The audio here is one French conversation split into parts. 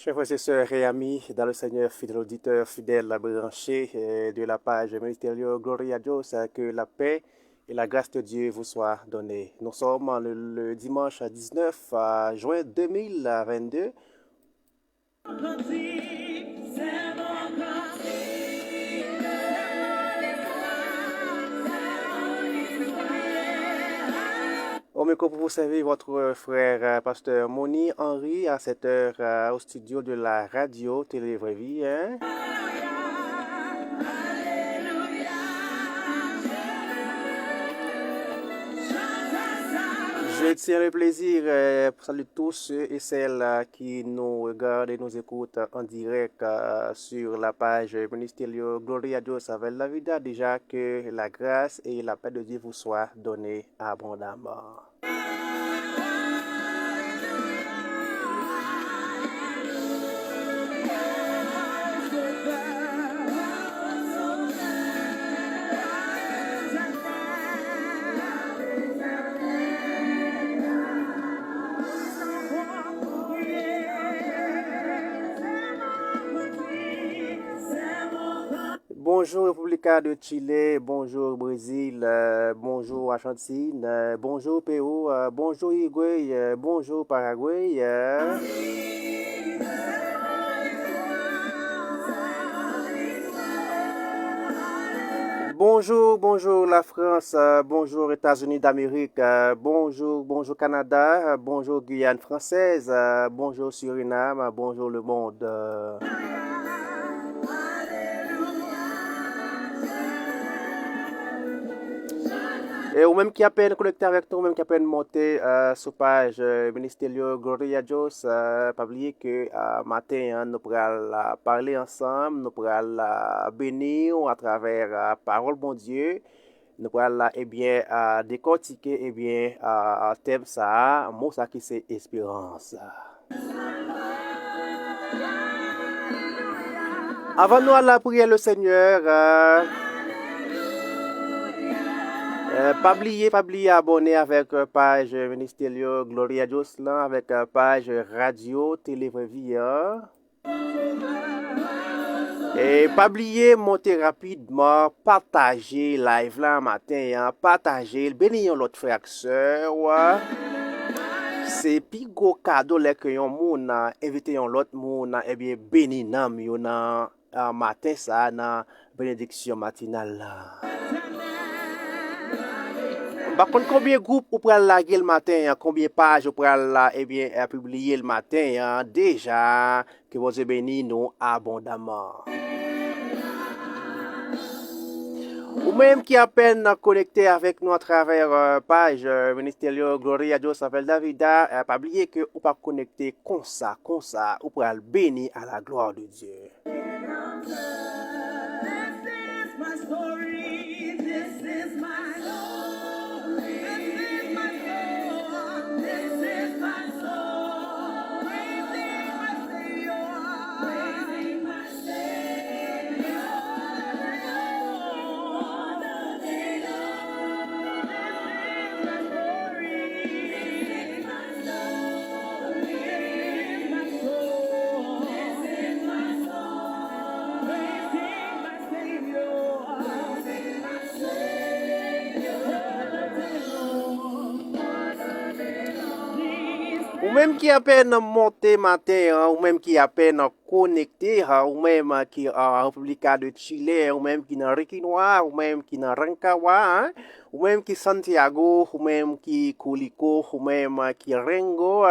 Chers frères et sœurs et amis, dans le Seigneur, fidèles auditeurs, fidèles branchés de la page ministérielle Gloria a Dios, que la paix et la grâce de Dieu vous soient données. Nous sommes le dimanche 19 juin 2022. Au micro pour vous servir votre frère pasteur Moni Henry à cette heure au studio de la radio Télé Vraie Vie. Je tiens le plaisir pour saluer tous ceux et celles qui nous regardent et nous écoutent en direct sur la page ministérielle Gloria a Dios avec la vida. Déjà que la grâce et la paix de Dieu vous soient données abondamment. Bonjour République de Chili, bonjour Brésil, bonjour Argentine, bonjour Pérou, bonjour Uruguay, bonjour Paraguay. Bonjour la France, bonjour États-Unis d'Amérique, bonjour Canada, bonjour Guyane française, bonjour Suriname, bonjour le monde. Et ou même qui a peine connecté avec nous, ou même qui a peine monté sur page ministérielle Gloria a Dios, pas oublier que matin, nous pourrons parler ensemble, nous pourrons bénir à travers la parole bon Dieu, nous pourrons décortiquer thème ça, mot ça qui c'est espérance. Avant nous aller prier le Seigneur, pas oublier abonner avec page ministérielle Gloria a Dios là, avec page radio Télé Vraie Vie. Et pas oublier monter rapidement, partager live là matin, partager, bénir l'autre frère et sœur. C'est plus gros cadeau que yon moun inviter yon l'autre moun béni nam yon matin ça dans bénédiction matinale là. Par contre, combien de groupes vous pouvez laguer le matin, combien de pages vous pouvez publier le matin, déjà que vous béni nous abondamment. Ou même qui à peine connecté avec nous à travers page ministérielle Gloria a Dios avec Davida, pas oublier que vous pas connecté comme ça, vous pouvez le bénir à la gloire de Dieu. Ou même qui à peine monté matin, ou même qui à peine connecté, ou même qui en République de Chili, ou même qui dans Requinois, ou même qui dans Rancagua, ou même qui Santiago, ou même qui Colico, ou même qui Rengo.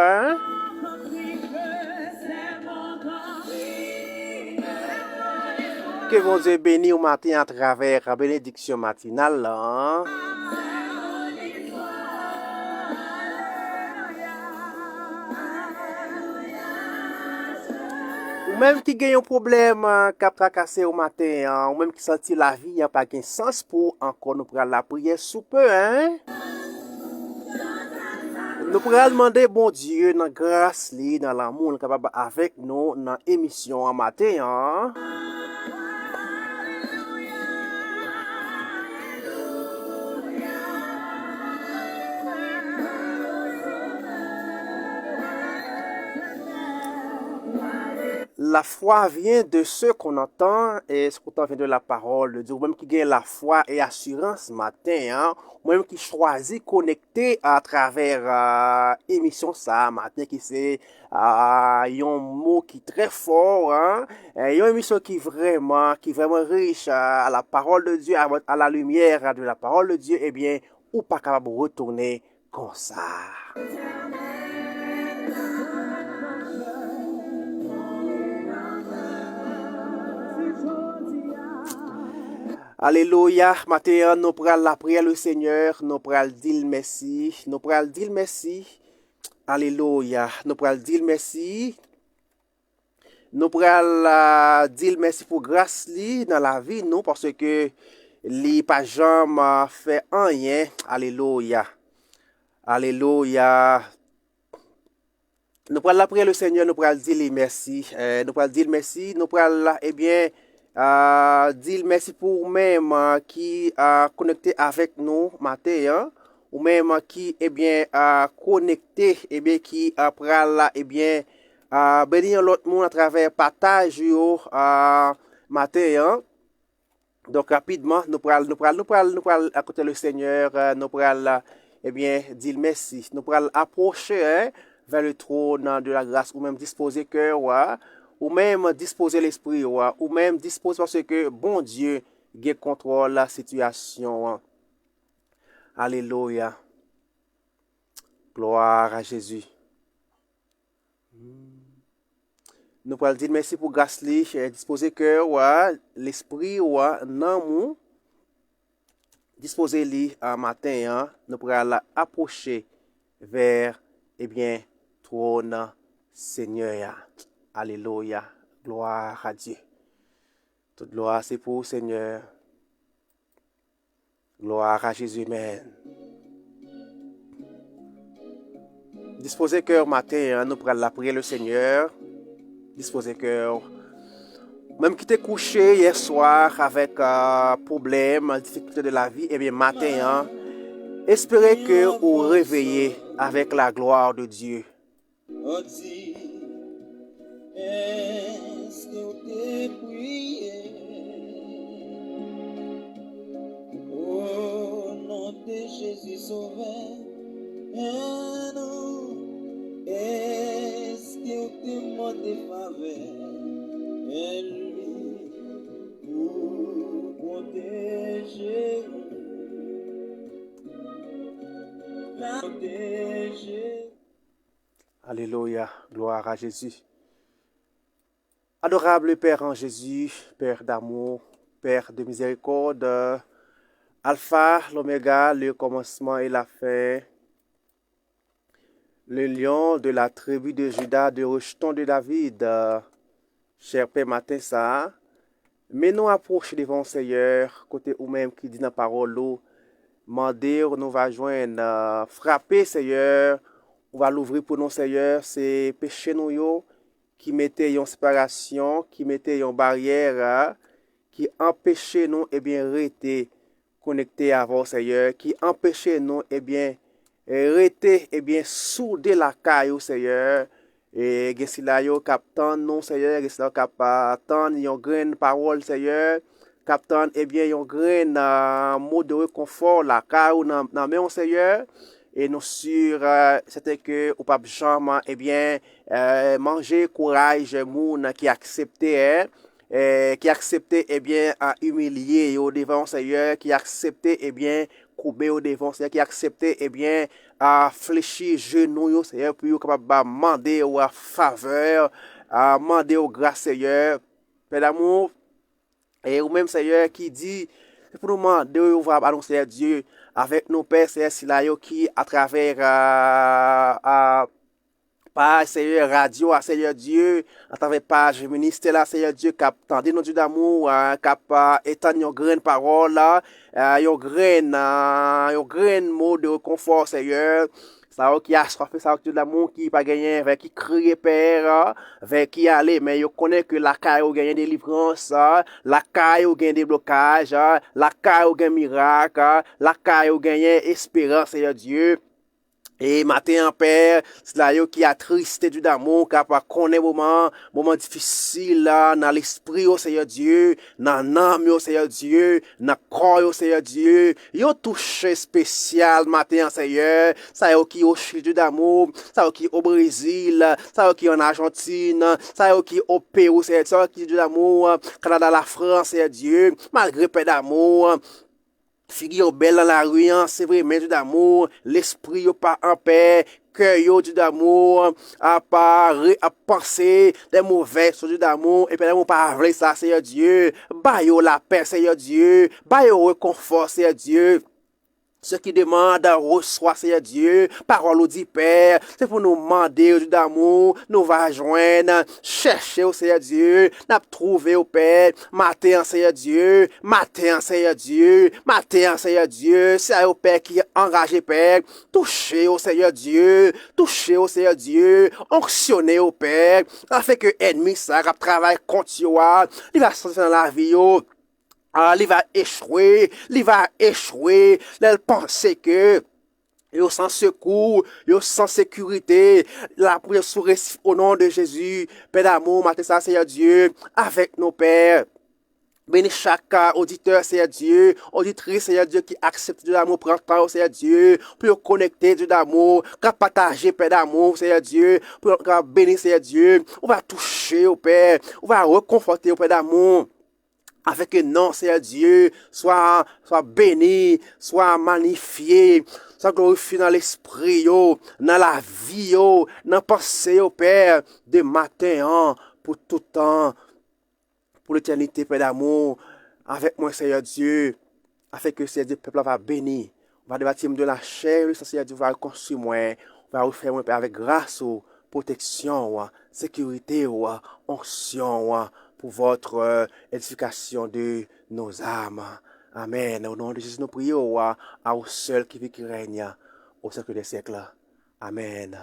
Que vous Dieu béni au matin à travers la bénédiction matinale. Ou même qui gagne un problème qui a tracassé au matin, ou même qui senti la vie n'a pas de sens pour encore nous prendre la prière sous peu, Nous pourrons demander bon Dieu dans grâce dans l'amour capable avec nous dans l'émission en matin, la foi vient de ce qu'on entend et ce qu'on entend vient de la parole de Dieu. Ou même qui gagne la foi et assurance ce matin, hein, ou même qui choisit connecter à travers émission ça matin qui c'est un mot qui est très fort, hein, une émission qui vraiment riche à la parole de Dieu, à la lumière de la parole de Dieu, eh bien, ou pas capable de retourner comme ça. Alléluia, matin, nous prenons la prière le Seigneur, nous prenons dire merci, nous prenons dire merci. Alléluia, nous prenons dire merci. Nous prenons dire merci pour grâce li dans la vie nous parce que li pas jamais fait rien. Alléluia. Alléluia. Nous prenons la prière le Seigneur, nous prenons dire merci. Nous prenons dire merci, nous prenons eh bien dire merci pour même qui connecté avec nous matin, hein, ou même qui eh bien connecté eh bien qui pral eh bien bénir l'autre monde à travers partage yo matin, hein. Donc rapidement nous pral à côté le Seigneur, nous pral eh bien dire merci, nous pral approcher, hein, vers le trône de la grâce ou même disposer cœur, ouais, ou même disposer l'esprit, ouais, ou même disposer parce que bon Dieu qui contrôle la situation. Ouais. Alléluia. Gloire à Jésus. Nous pouvons dire merci pour grâce li, disposer cœur, ouais, l'esprit, ouais, non mou, disposer li matin, hein, nous pourrons approcher vers, eh bien, trône Seigneur. Alléluia. Gloire à Dieu. Toute gloire, c'est pour Seigneur. Gloire à Jésus, Amen. Disposez cœur matin, hein, nous pourrons la prier le Seigneur. Disposez cœur. Même qui t'es couché hier soir avec problème, difficulté de la vie, eh bien matin, hein, espérez que vous réveillez avec la gloire de Dieu. Est-ce que t'es prié au nom de Jésus Sauveur? Est-ce que t'es demandé faveur? Elle pour protéger, la protéger. Alléluia, gloire à Jésus. Adorable Père en Jésus, Père d'amour, Père de miséricorde, Alpha, l'Oméga, le commencement et la fin, le lion de la tribu de Judas, de rejeton de David, cher Père matin ça, mais nous approchons devant le Seigneur, côté ou même qui dit dans la parole, demander, nous va joindre, frapper Seigneur, on va l'ouvrir pour nous Seigneur, c'est péché nous yo, qui mettait une séparation, qui mettait une barrière, qui empêchait nous, eh bien, rester connectés avant Seigneur, qui empêchait nous, eh bien, rester, eh bien, souder la caille, Seigneur, et si là, yo, captant, non, Seigneur, si là, captant, yon graine parole, Seigneur, captant, eh bien, yon graine, mot de réconfort, la caille, nan men, Seigneur, et nous sur c'était que au pape Jean eh bien manger courage moun qui acceptait eh bien à humilier au devant Seigneur, qui acceptait eh bien couper au devant Seigneur, qui acceptait eh bien à fléchir genoux Seigneur pour capable demander ou à faveur, à demander au grâce Seigneur, Père d'amour, et ou même Seigneur qui dit c'est pour nous demander ou va annoncer Dieu avec nos pères, Seigneur, qui à travers page Seigneur radio, Seigneur Dieu, à travers page ministère là, Seigneur Dieu, qui attendait nos Dieu d'amour, qui étendre une graine parole là, une graine mot de confort, Seigneur. Ça qui a fait ça Dieu d'amour qui pas gagné avec qui crier père avec qui aller mais yo connaît que la caille ou gagner délivrance, la caille ou gagner déblocage, la caille ou gagner miracle, la caille ou gagner espérance Seigneur Dieu. Et matin, Père, c'est là qui a tristé du d'amour, qui a pas connaît moment difficile là, dans l'esprit, au Seigneur Dieu, dans l'âme, au Seigneur Dieu, dans le corps, au Seigneur Dieu. Yo touché spécial matin, Seigneur. Ça y est qui au Chili du d'amour, ça y est qui au Brésil, ça y est qui en Argentine, ça y est qui au Pérou, Seigneur Dieu, ça y est qui du d'amour, Canada, la France, Seigneur Dieu, malgré peu d'amour. Figure belle dans la rue, c'est vrai, mais du d'amour, l'esprit yo pas en paix, cœur yo du d'amour, à pas à penser des mauvais sur du d'amour, et puis l'amour pas vrai ça, Seigneur Dieu, bah yo la paix, Seigneur Dieu, bah yo réconfort, Seigneur Dieu. Ce qui demande, reçoit, Seigneur Dieu, parole au dit Père, c'est pour nous demander d'amour, nous va joindre, chercher au Seigneur Dieu, n'a trouver au Père, matin, Seigneur Dieu, matin, Seigneur Dieu, matin, Seigneur Dieu, c'est au Père qui est engagé, Père, toucher au Seigneur Dieu, toucher au Seigneur Dieu, onctionner au Père, afin que ennemi, ça, travaille contre toi, il va sortir dans la vie, il va échouer, il pense que yo sans secours, yo sans sécurité, la prière au nom de Jésus, Père d'amour, matin ça, Seigneur Dieu, avec nos pères. Bénis chaque auditeur, Seigneur Dieu, auditrice, Seigneur Dieu, qui accepte de l'amour, prend temps, Seigneur Dieu, pour connecter du d'amour, pour partager, Père d'amour, Seigneur Dieu, pour bénir, Seigneur Dieu, on va toucher au Père, on va reconforter au Père d'amour. Avec un nom, Seigneur Dieu, soit béni, soit magnifié, soit glorifié dans l'esprit, dans la vie, dans la pensée, Père, de matin, pour tout temps, pour l'éternité, Père d'amour, avec moi, Seigneur Dieu, afin que, Seigneur Dieu, le peuple va bénir. On va débattre de la chair, Seigneur Dieu, va construire moi, va refaire moi, Père, avec grâce, protection, sécurité, onction, pour votre édification de nos âmes. Amen. Au nom de Jésus, nous prions au seul qui vit qui règne au siècle des siècles. Amen.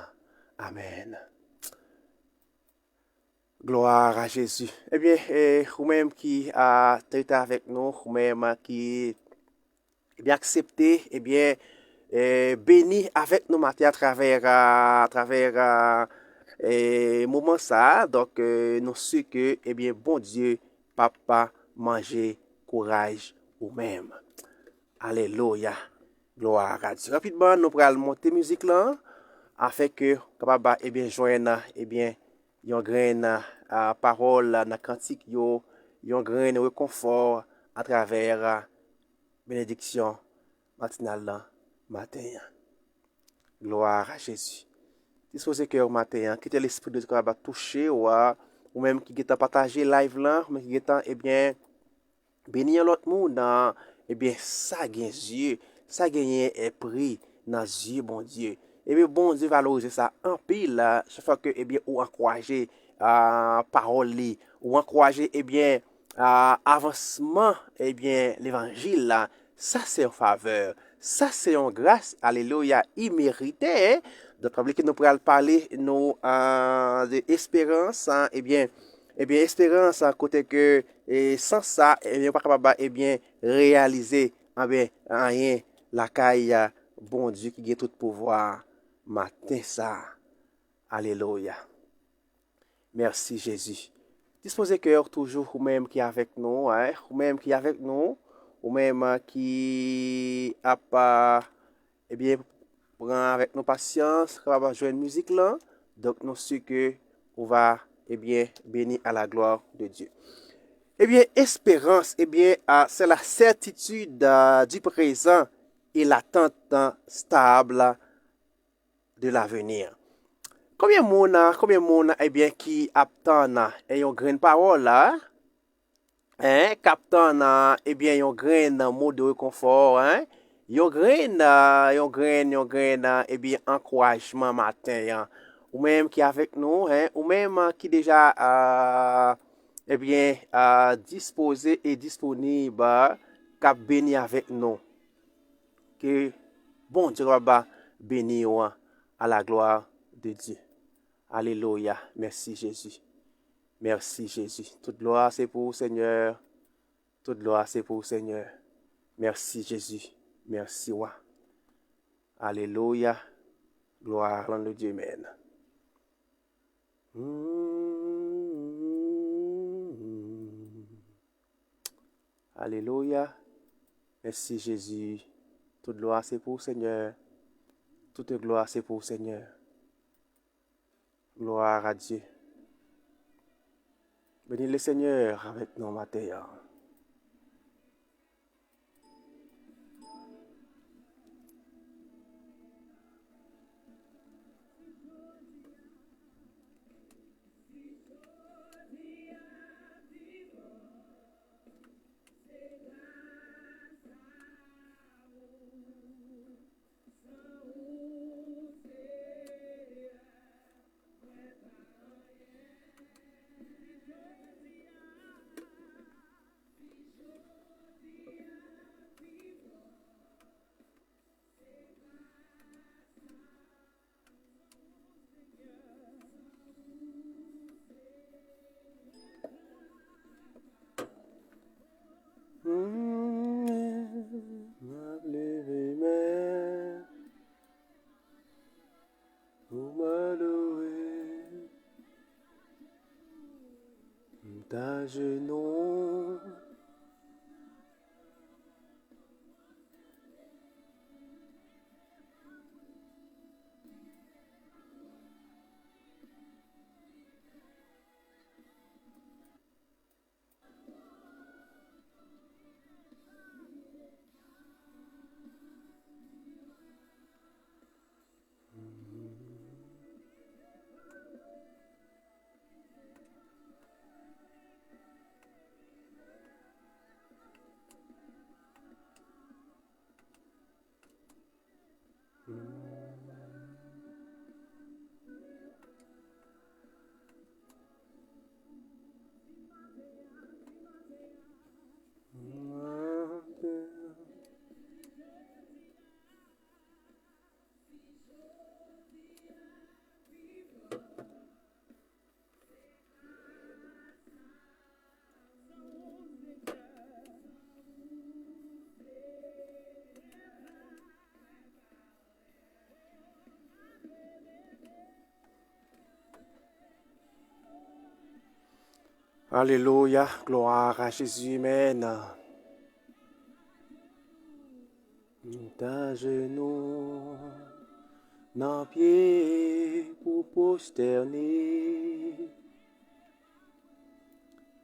Amen. Gloire à Jésus. Eh bien, vous-même qui a traité avec nous, vous-même qui bien accepté, eh bien, béni avec nous matin à travers moment ça. Donc, nous savons que, eh bien, bon Dieu, papa, manger, courage ou même. Alléluia. Gloire à Dieu. Rapidement, nous allons monter musique là, afin que, capable, eh bien, joindre, eh bien, yon graine parole, dans cantique, yon graine réconfort à travers bénédiction matinale matin. Gloire à Jésus. Disposez cœur matin, quittez l'esprit de Dieu qui va toucher ou même qui est partager live là, mais qui est eh bien bénir l'autre monde dans eh bien ça gagne Dieu, ça gagne est pris dans Dieu bon Dieu. Eh bien bon Dieu valoriser ça en pile là, chaque fois que eh bien ou encourager parole li, ou encourager eh bien avancement eh bien l'évangile là, ça c'est en faveur. Ça, c'est une grâce, alléluia, imméritée. Donc, que nous pourrons parler d'espérance, hein, eh bien, espérance, à côté que, et sans ça, eh bien, pas capable, eh bien, réaliser, eh bien, rien, la caille, bon Dieu qui a tout pouvoir, matin ça, alléluia. Merci Jésus. Disposez cœur toujours, ou même qui est avec nous, hein, ou même qui est avec nous, ou même qui a pas, eh bien, prend avec nos patience, on va jouer une musique là. Donc, nous sommes que on va, eh bien, bénir à la gloire de Dieu. Eh bien, espérance, eh bien, c'est la certitude du présent et l'attente stable de l'avenir. Combien de monde, eh bien, qui attend, et une grande parole là, hein, captant, eh bien, yon grain mot de réconfort, hein, yon grain, eh bien, encouragement matin, hein, ou même qui avec nous, hein, ou même qui déjà, eh bien, disposé et disponible, cap béni avec nous. Que bon Dieu va bénir à la gloire de Dieu. Alléluia. Merci Jésus. Merci Jésus. Toute gloire c'est pour le Seigneur. Toute gloire c'est pour le Seigneur. Merci Jésus. Merci roi. Alléluia. Gloire à le Dieu même. Alléluia. Merci Jésus. Toute gloire c'est pour le Seigneur. Toute gloire c'est pour le Seigneur. Gloire à Dieu. Bénis le Seigneur avec nous matin. Ta genou. Alléluia, gloire à Jésus, Amen. Ta genou, nan pied pour posterner,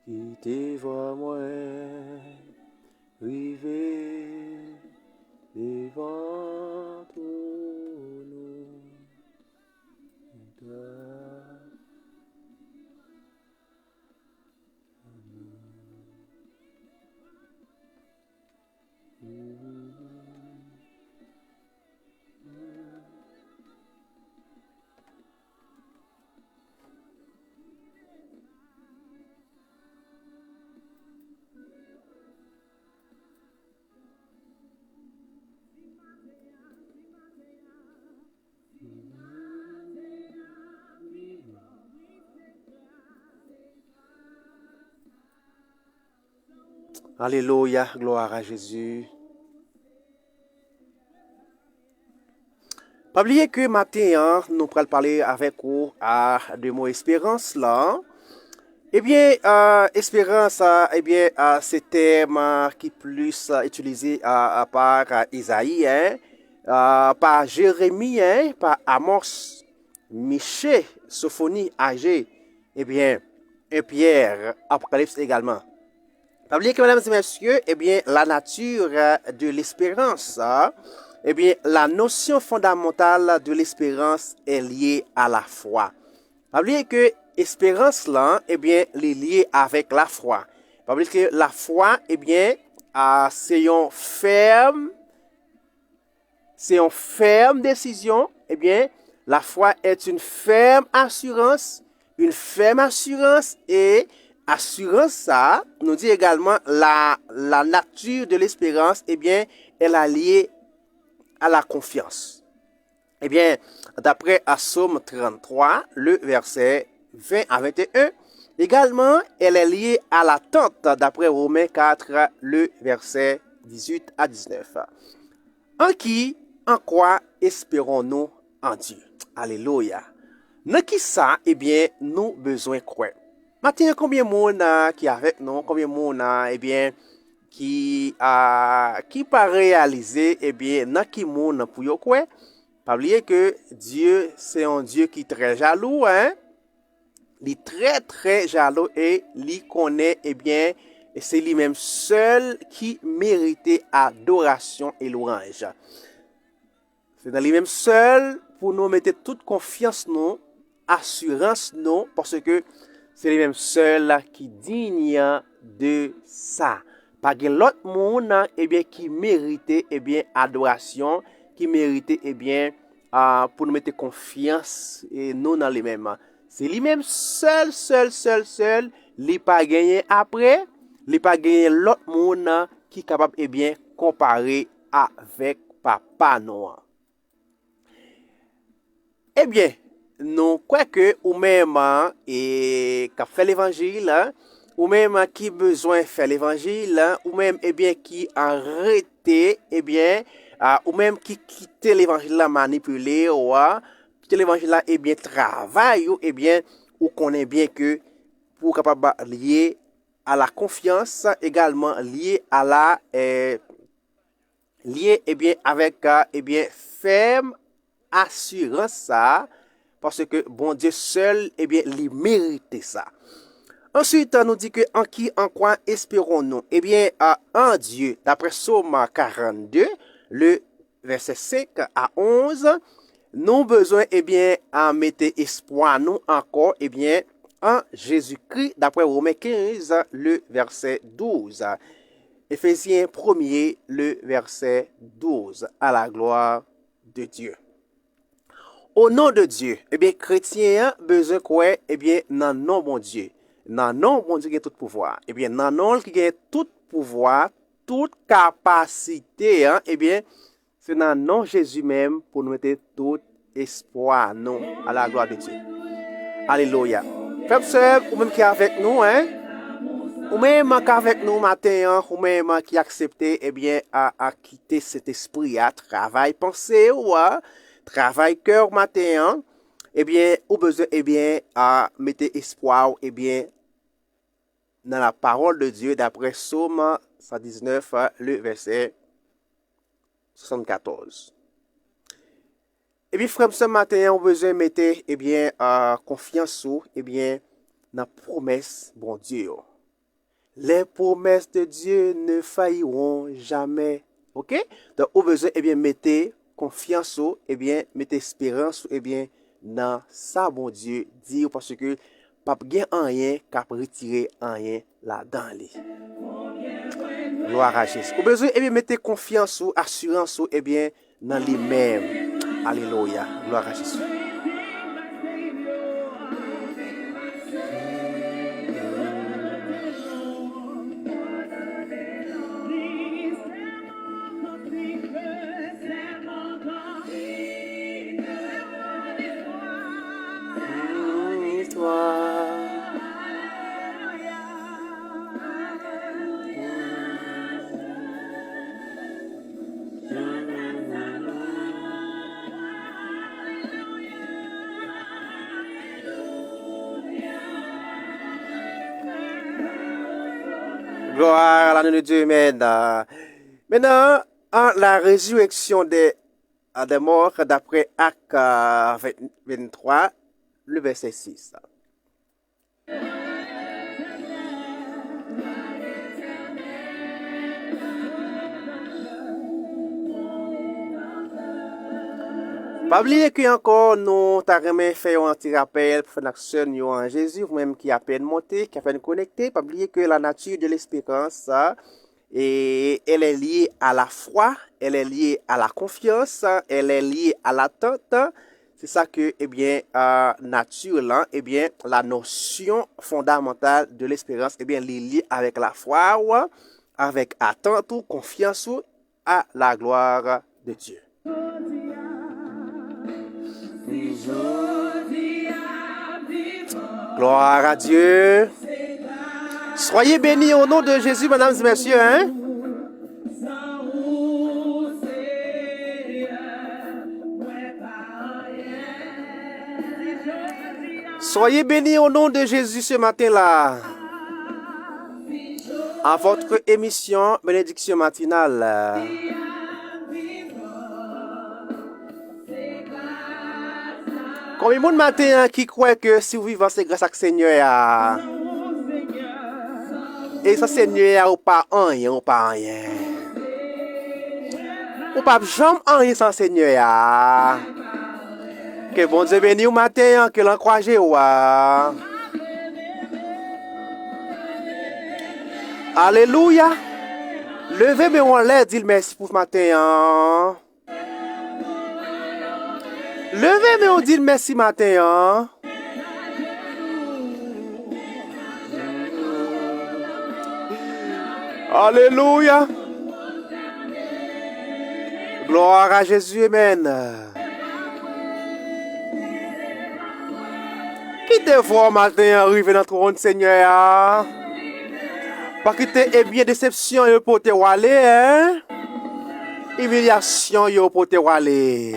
qui te voit moi, river devant nous. Alléluia, gloire à Jésus. Pas oublier que matin, nous allons parler avec vous de mot espérance là. Eh bien, espérance, c'est thème qui est plus utilisé par Isaïe, par Jérémie, par Amos, Michée, Sophonie, Agé, eh bien, et Pierre, Apocalypse également. Pas oublier que, mesdames et messieurs, eh bien, la nature de l'espérance, eh bien, la notion fondamentale de l'espérance est liée à la foi. Pas oublier que espérance là, eh bien, est liée avec la foi. Pas oublier que la foi, eh bien, c'est une ferme décision. Eh bien, la foi est une ferme assurance et assurance ça, nous dit également la nature de l'espérance, eh bien, elle est liée à la confiance. Eh bien, d'après Psaume 33, le verset 20 à 21, également, elle est liée à l'attente, d'après Romains 4, le verset 18 à 19. En qui, en quoi espérons-nous en Dieu. Alléluia. Dans qui ça, eh bien, nous besoin croire. Maintenant, combien de monde qui avec nous, combien de monde, eh bien, qui pas réalisé, eh bien, dans qui monde pour yo croire. Pas oublier que Dieu, c'est un Dieu qui est très jaloux, hein. Il est très, très jaloux et il connaît, eh bien, et c'est lui-même seul qui méritait adoration et louange. C'est dans lui-même seul pour nous mettre toute confiance, nous, assurance, nous, parce que c'est lui-même seul qui digne de ça. Pas que l'autre monde, eh bien, qui méritait, eh bien, adoration, qui méritait, eh bien, pour nous mettre confiance et nous dans les mêmes. C'est lui-même seul, il pas gagné après, il pas gagné l'autre monde qui est capable, eh bien, comparer avec papa noir. Eh bien, nous croyons que ou même et qui fait l'évangile, ou même qui besoin de faire l'évangile, ou même eh bien qui arrêté, eh bien, ou même qui quitte l'évangile là manipulé, ou quitte l'évangile là eh bien travail, eh bien, ou connaît bien que pour capable lié à la confiance, également lié à la lié eh bien avec eh bien ferme assurance ça parce que bon Dieu seul eh bien il mérite ça. Ensuite nous dit que en qui en quoi espérons-nous? Eh bien en Dieu d'après Psaume 42 le verset 5 à 11 nous besoin eh bien à mettre espoir nous encore eh bien en Jésus-Christ d'après Romains 15 le verset 12. Éphésiens 1er le verset 12 à la gloire de Dieu. Au nom de Dieu, eh bien, chrétien besoin quoi? Eh bien, dans nom bon Dieu. Dans nom bon Dieu qui a tout pouvoir. Eh bien, dans nom qui a tout pouvoir, toute capacité, hein, eh bien, c'est dans nom Jésus même pour nous mettre tout espoir, non, à la gloire de Dieu. Alléluia. Frère, sœur, ou même qui est avec nous, hein, ou même qui est avec nous matin, ou même qui accepte, eh bien, à quitter cet esprit, à travail, penser, ou travail cœur matin, eh bien, ou besoin, eh bien, à mettre espoir, eh bien, dans la parole de Dieu, d'après Psaume 119, le verset 74. Et puis, frère, ce matin, on besoin de mettre, eh bien, confiance, eh bien, dans la promesse, bon Dieu. Les promesses de Dieu ne failliront jamais. Ok? Donc, on besoin, eh bien, mettre confiance, eh bien, mettre espérance, eh bien, dans ça, bon Dieu, dire parce que pas bien rien qu'à retirer rien là-dedans. Gloire à Jésus. On besoin, eh bien, mettre confiance, assurance, eh bien, dans les mêmes. Alléluia. Gloire à Jésus. Gloire à la de Dieu, maintenant, la résurrection des morts, d'après Actes 23, le verset 6. Pas oublier que encore nous t'avons fait un petit rappel pour faire l'action en Jésus, vous-même qui a peine monté, qui a peine connecté. Pas oublier que la nature de l'espérance, et elle est liée à la foi, elle est liée à la confiance, elle est liée à l'attente. C'est ça que, eh bien, nature là, eh bien, la notion fondamentale de l'espérance, eh bien, elle est liée avec la foi, avec attente ou confiance à la gloire de Dieu. Gloire à Dieu. Soyez bénis au nom de Jésus, mesdames et messieurs. Hein? Soyez bénis au nom de Jésus ce matin-là. À votre émission Bénédiction matinale. Combien de monde matin qui croit que si vous vivez, c'est grâce à Seigneur. Et ça, Seigneur, ou pas rien, ou pas rien. Ou pas jamais rien sans Seigneur. Que bon Dieu bénisse au matin, que l'encouragez. Alléluia. Levez mes on l'air, dit merci pour ce matin. Levez mes on dit merci matin. Alléluia. Gloire à Jésus, amen. Qui te voit matin arriver dans le trône Seigneur? Parce que t'es bien déception yo pour te aller, hein? Humiliation yo pour te aller.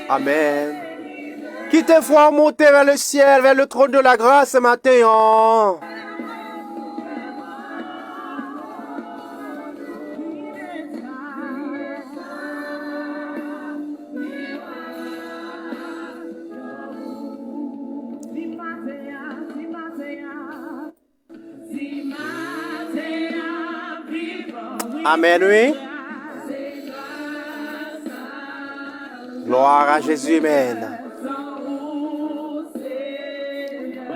Amen. Qui te voit monter vers le ciel, vers le trône de la grâce ce matin, hein? Amen, oui. Gloire à Jésus, amen.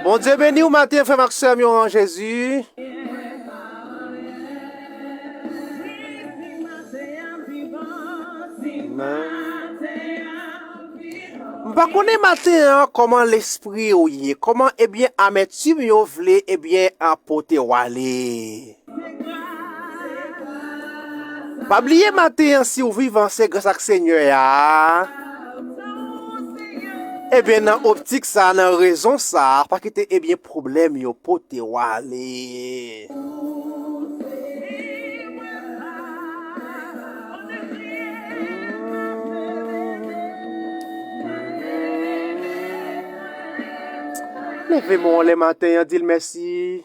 Bon Dieu béni au matin, frère Maxime, en Jésus. Bah connaît matin comment l'esprit ou comment eh bien amertume yo vle eh bien apporter walé. Pas oublier matin si vous vivez c'est grâce à Seigneur. Eh bien dans optique ça dans raison ça parce que t'es eh bien problème yo porter walé. Levez-moi les matins, dis le merci.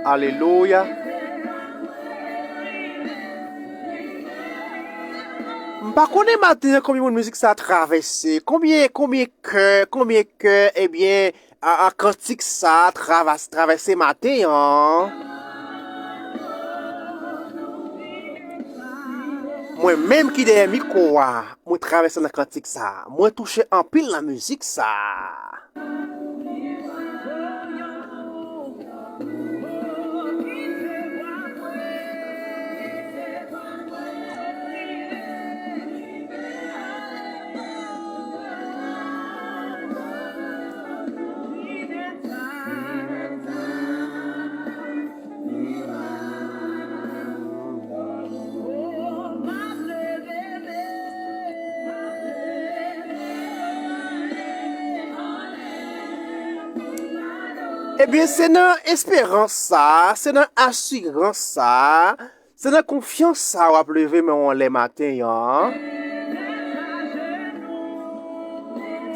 Alléluia. Par contre, matin, combien de musique ça a traversé? Combien cœur, eh bien, un cantique ça a traversé matin, hein? Moi-même qui derrière micro, moi traverse dans cantique ça. Moi touché en pile la musique ça. Eh bien, c'est dans espérance ça, c'est dans assurance ça, c'est dans confiance ça, on va lever mais les matins, hein.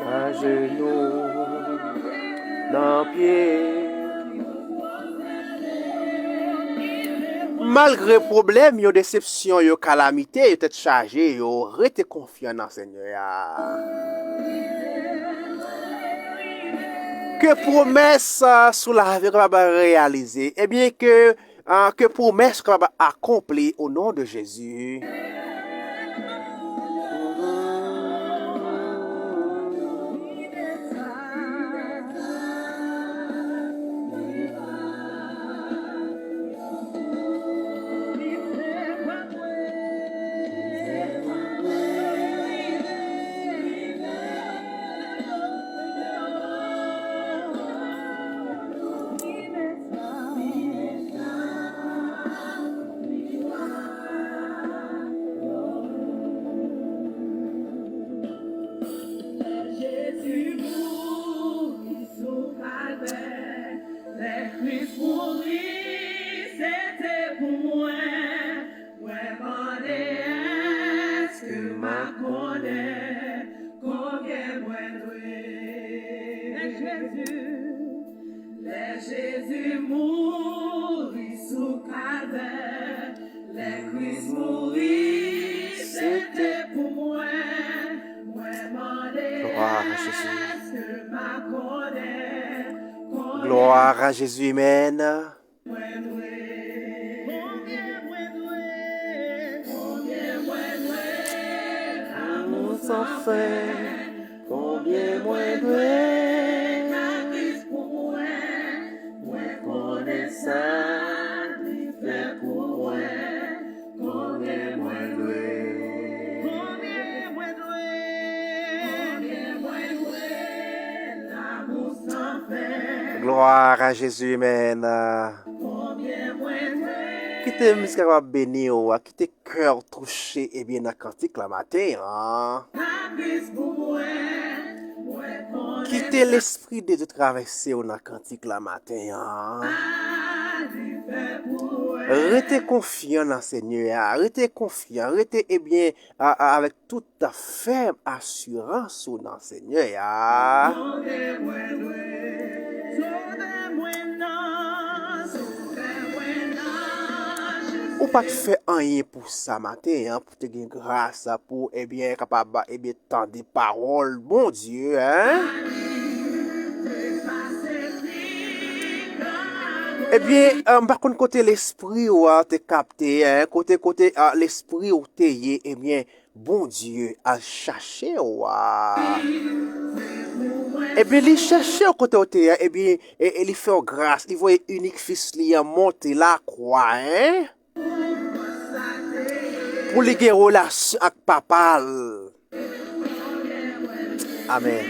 À genoux, dans pied. Malgré problème, yo déception, yo calamité, yo tête chargée, yo rete confiant dans Seigneur. Que promesse sous la vie qu'on va réaliser, eh bien que promesse qu'on va accomplir au nom de Jésus. Les Jésus mourit sous calvaire, les Christ mourit, c'était pour moi. Gloire à Jésus. Gloire à Jésus, amen. Sans fin, combien moins doué, connaît ça, fait pour moi, combien moins doué. Gloire à Jésus, amen. Qui te musique va bénir, qui te cœur touché, et bien, dans cantique la matin, hein? Qui te l'esprit de Dieu traverser dans le cantique la matin, hein? Restez confiant dans le Seigneur, restez confiant, restez eh bien avec toute ta ferme assurance dans le Seigneur. Ou pas te faire rien pour ça matin, hein, pour te gagner grâce, pour eh bien capable eh bien tendre des paroles, bon Dieu, hein? Eh bien, par contre, côté l'esprit ou te capté, hein, côté l'esprit ou te y, eh bien, bon Dieu, à chercher ou eh bien, il cherche au côté où te, eh bien, il fait grâce, il voit unique fils li monter la croix, hein? Pour les relation avec papa. Amen.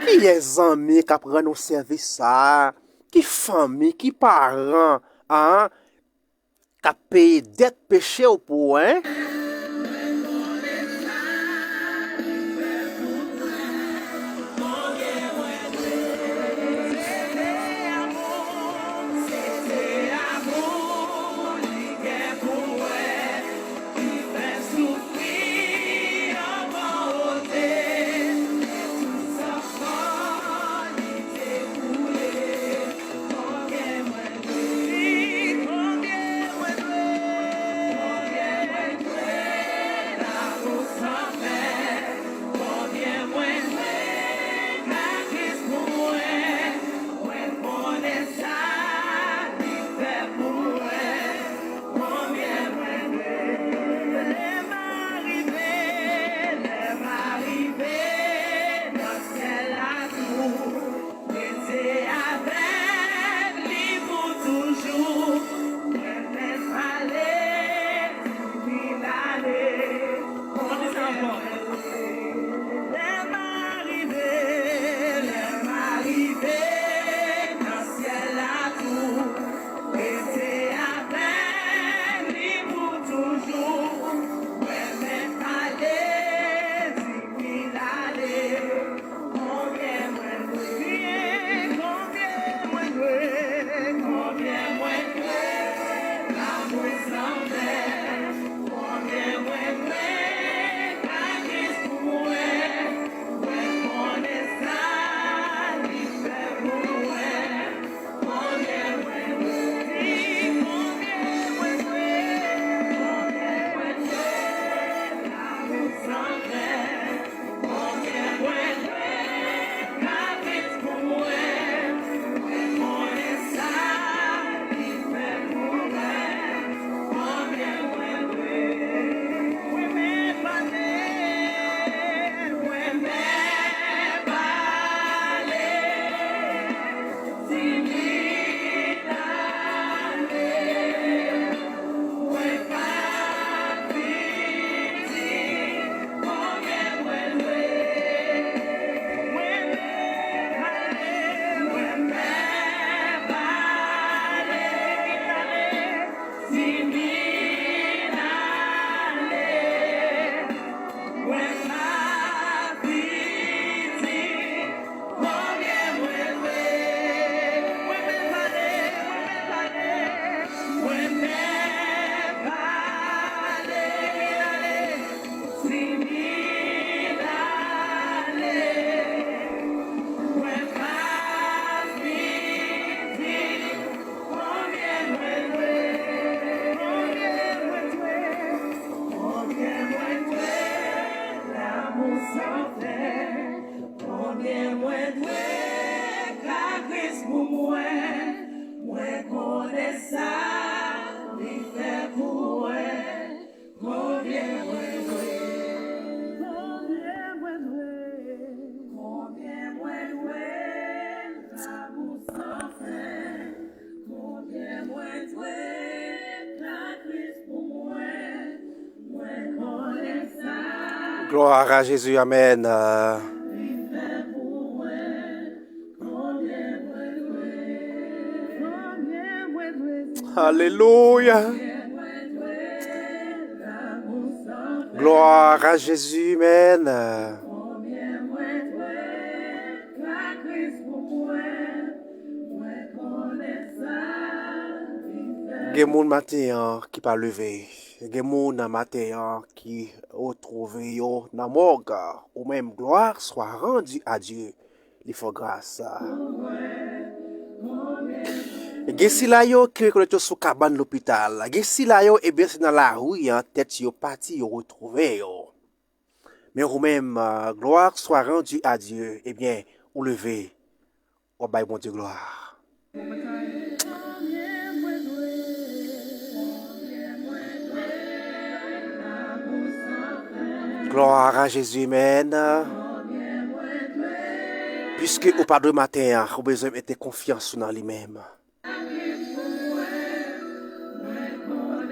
Qui est amis qui apprend nos services ça? Qui famille, qui parents, hein? Qui paye dette péché au pour, hein? ça, il fait pour elle, combien l'amour sans fin, combien la Christ pour moi connais ça. Gloire à Jésus, Amen. Alléluia. Gloire à Jésus, Amen. Gen moun matin qui pas levé. Gen moun matin qui retrouvé yo dans morgue. Ou même gloire soit rendue à Dieu. Il faut grâce. Gen si la yo qui reconnaît sous cabane l'hôpital. Gen si la yo et bien c'est dans la rue tête yo parti yo retrouvé yo. Mais ou même gloire soit rendue à Dieu. Eh bien, ou levé. Ou bail bon Dieu gloire. Gloire à Jésus, Amen. Puisque au pas de matin, vous besoin de confiance dans lui-même.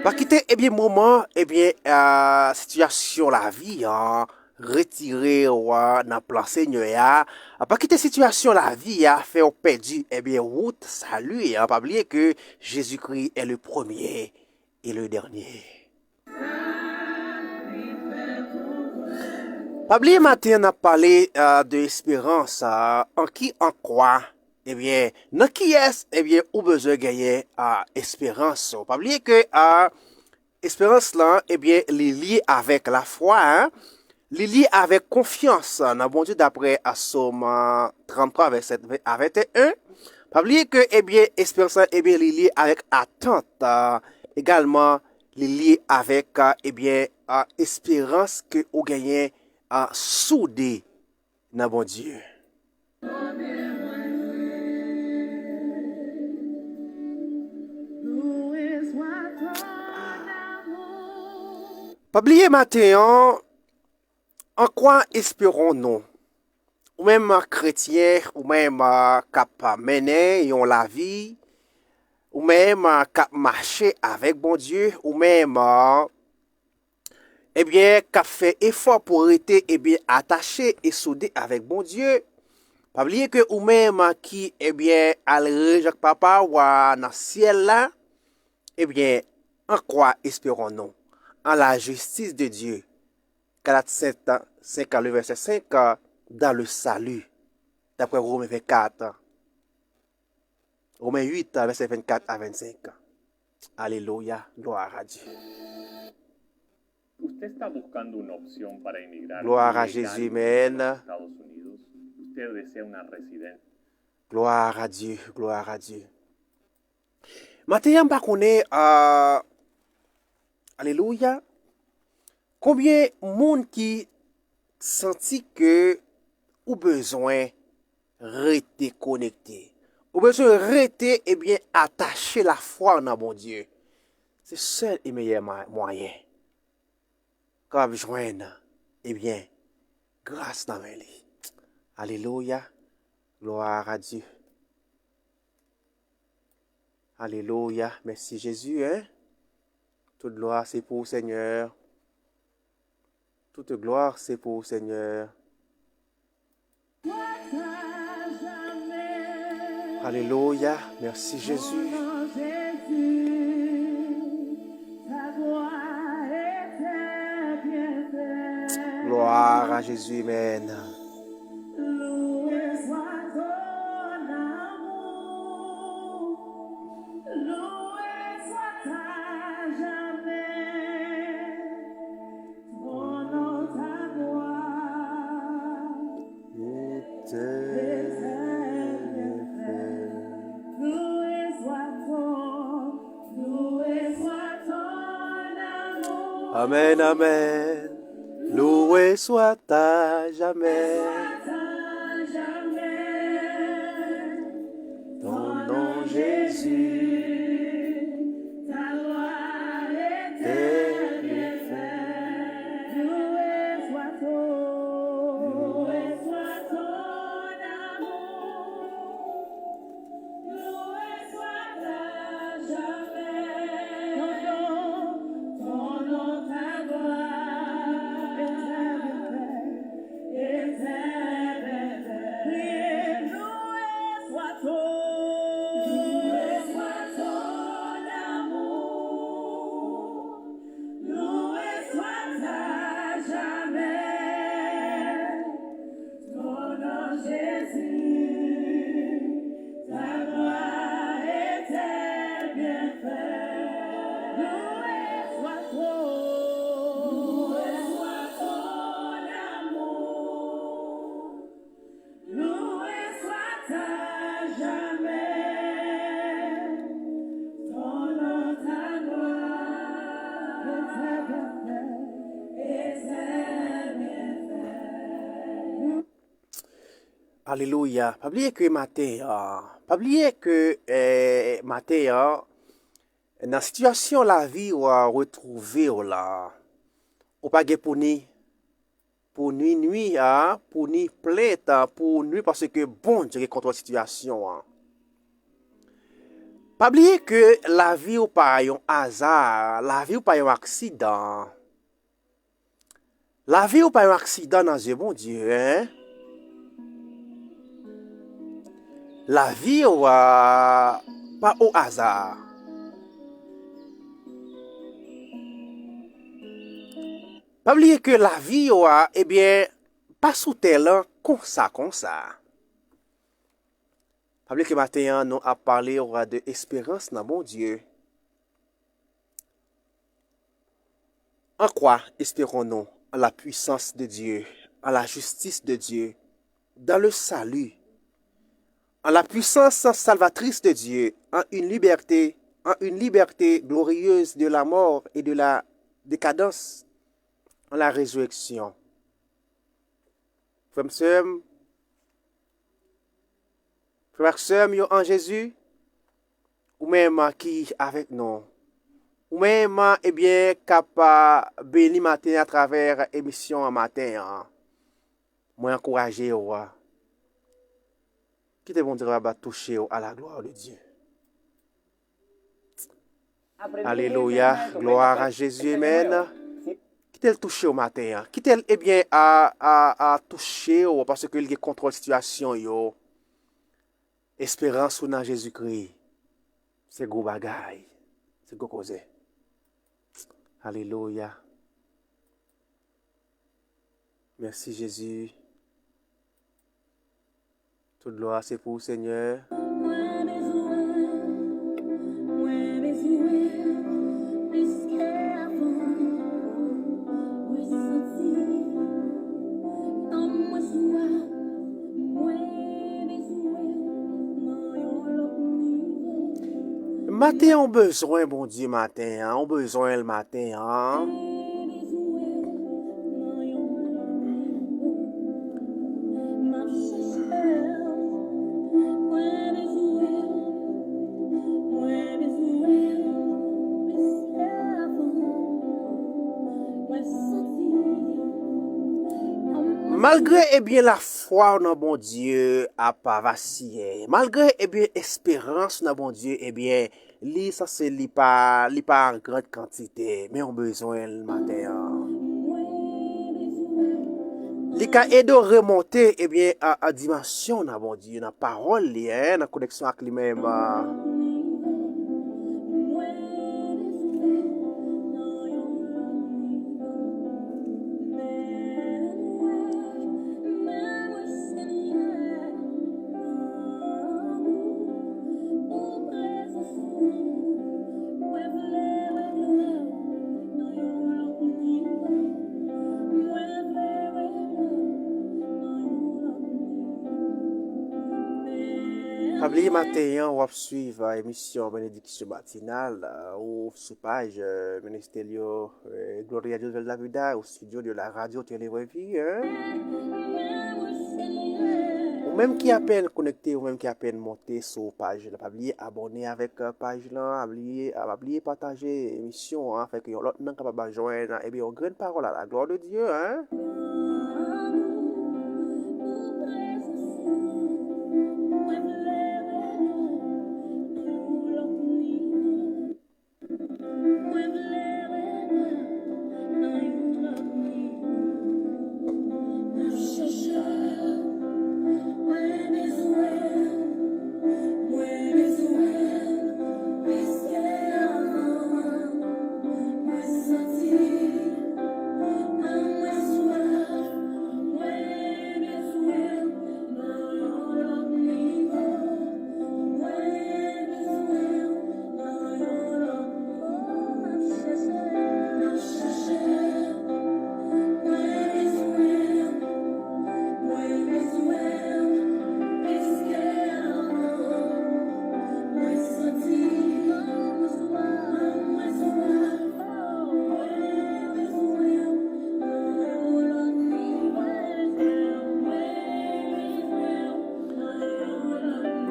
Pas quitter, eh bien, moment, eh bien, situation la vie, retirer dans plan Seigneur, pas quitter situation la vie, faire perdu, eh bien, route, salut, pas oublier que Jésus-Christ est le premier et le dernier. Pas oublier matin, on a parlé de l'espérance, en qui en quoi, eh bien, dans qui est, eh bien, ou besoin de gagner espérance. Pas oublier que espérance là, eh bien, les lié avec la foi, hein, les lié avec confiance. Dans bon Dieu d'après Somme 33 verset 21. Pas oublier que, eh bien, espérance, eh bien, les lié avec attente, également, les lié avec, eh bien, espérance que vous gagnez soudé dans bon Dieu. Pas oublier matin, en quoi espérons-nous? Ou même chrétien, ou même cap mener la vie, ou même cap marcher avec bon Dieu, ou même eh bien, qu'a fait effort pour être eh bien attaché et soudé avec bon Dieu. Pas oublier que ou même qui eh bien al Jacques Papa ou dans ciel là, eh bien, en quoi espérons-nous? En la justice de Dieu. Galates 5 le verset 5 dans le salut. D'après Romains 24. Romains 8 verset 24 à 25. Alléluia, gloire à Dieu. Usted está buscando una opción para emigrar Gloire à Jésus, Amen. a Estados Unidos. Usted desea una residencia. Gloire à Dieu, gloire à Dieu. Maintenant, on connaît, alléluia, combien de monde qui senti que ou besoin rester connecté, ou besoin rester eh bien attaché la foi en bon Dieu. C'est seul et meilleur moyen. Quand vous joignez, eh bien, grâce dans mes lits. Alléluia, gloire à Dieu. Alléluia, merci Jésus, hein. Toute gloire c'est pour le Seigneur. Toute gloire c'est pour le Seigneur. Alléluia, merci Jésus. Gloire à Jésus, Amen. Amen, amen. Loué soit à jamais. Ton nom Jésus. Alléluia. Pas oublier que matin, pas oublier que matin, dans la situation la vie ou a retrouvé là, ou pas gen pour nuit, pour nuit plainte, pour nuit parce que bon Dieu contre la situation. Pas oublier que la vie ou pas un hasard, la vie ou pas un accident. La vie ou pas un accident dans Dieu, bon Dieu, hein? La vie ou pas au hasard. Pas oublier que la vie ou eh bien, pas sous tel comme ça, comme ça. Pas oublier que matin, nous a parlé de espérance dans bon Dieu. En quoi espérons-nous? En la puissance de Dieu, en la justice de Dieu, dans le salut, en la puissance salvatrice de Dieu, en une liberté glorieuse de la mort et de la décadence, en la résurrection. Frères et sœurs, en Jésus, ou même qui avec nous, ou même, eh bien, capable béni matin à travers émission en matin, moi encourager qui te vont dire va toucher à la gloire de Dieu. Alléluia, gloire à Jésus, amen. Qui te toucher au matin, qui te eh bien à toucher parce que il contrôle situation yo. Espérance ou dans Jésus-Christ. C'est gros bagay. C'est gros cause. Alléluia. Merci Jésus. Toute gloire c'est pour le Seigneur. Matin, on besoin, bon Dieu, matin, on besoin le matin, Malgré eh bien la foi dans bon Dieu a pas vacillé, malgré eh bien espérance dans bon Dieu eh bien li ça c'est li pas en grande quantité mais on besoin le matin. Li ka aide remonter eh bien à dimension dans bon Dieu dans parole li dans connexion avec lui-même. Oubliez matin, on va suivre l'émission Bénédiction matinale au sous page ministériel Gloria Dios de la Vida au studio de la radio Télé Vie. Ou même qui a peine connecté, ou même qui a peine monté sur page, pas oublier abonner avec page là, oublier partager l'émission, fait que l'autre non capable de joindre, et bien on grande parole à la gloire de Dieu, hein.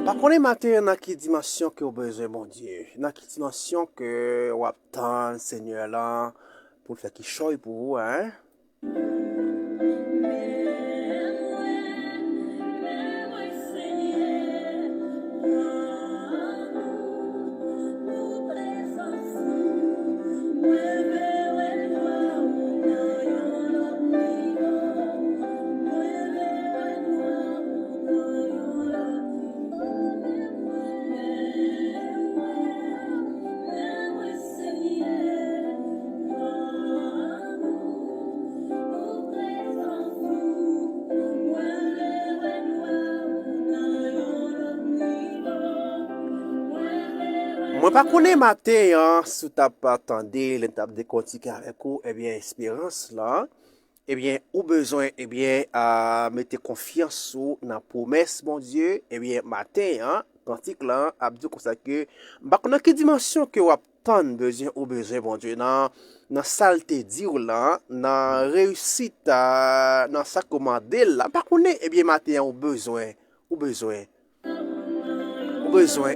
Par contre, matin, dans quelle dimension que vous avez besoin, mon Dieu? Dans quelle dimension que vous attendez, Seigneur, là, pour faire qu'il choisit pour vous, hein? Moi, pas connais matin, hein, si tu pas attendu l'étape de continuer avec vous, eh bien, espérance là, eh bien, ou besoin, eh bien, à mettre confiance sur la promesse, mon Dieu, eh bien, matin, hein, cantique là, a dit comme ça que, bah, dans quelle dimension que vous avez besoin, mon Dieu, dans saleté dire là, dans réussite, dans sa commande là, pas connaît, eh bien, matin, ou besoin,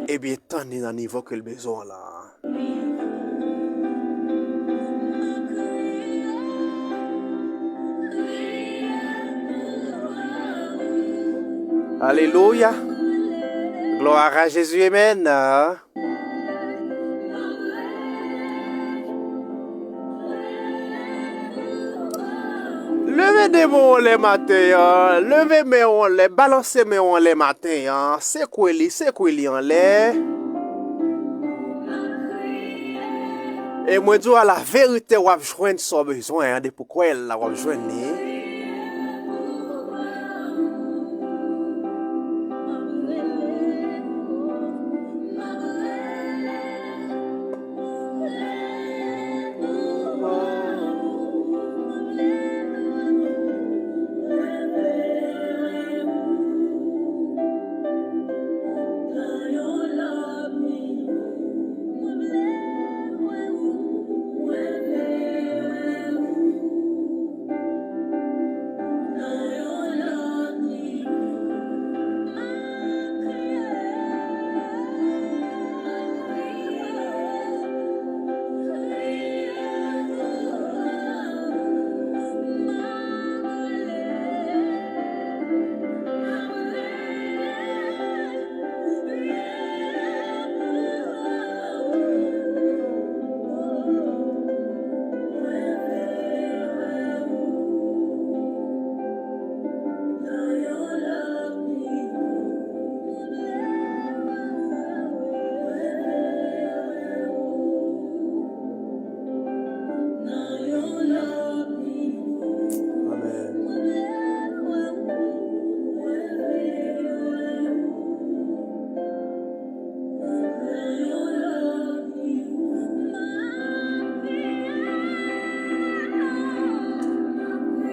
eh bien, tant dans le niveau que le besoin là. Alléluia. Gloire à Jésus, amen. Levez des mots les matins, levez mes on les, balancez mes on les matins, c'est quoi li en les. Et moi dis à la vérité, ou joindre son besoin, de pourquoi elle la joindre ni.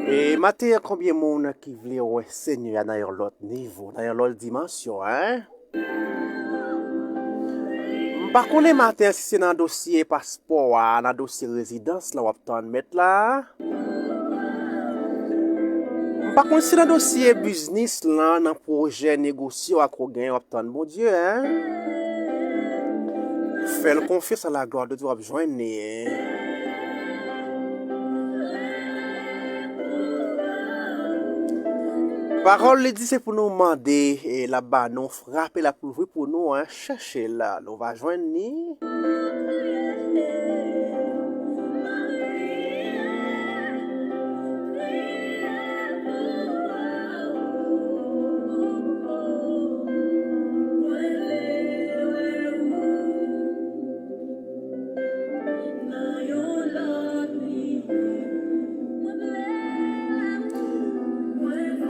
Et matin, combien de monde qui voulait ouais, Seigneur dans l'autre niveau, dans l'autre dimension, hein? Par contre, matin, si c'est dans le dossier passeport, dans le dossier résidence, là, on va mettre là. Par contre, si dans le dossier business, là, dans le projet négocié, on va bon Dieu, hein? Fais confiance à la gloire de Dieu, on va joindre, hein? Parole dit c'est pour nous demander et là-bas nous frapper la pour nous hein, chercher là, on va joindre ni.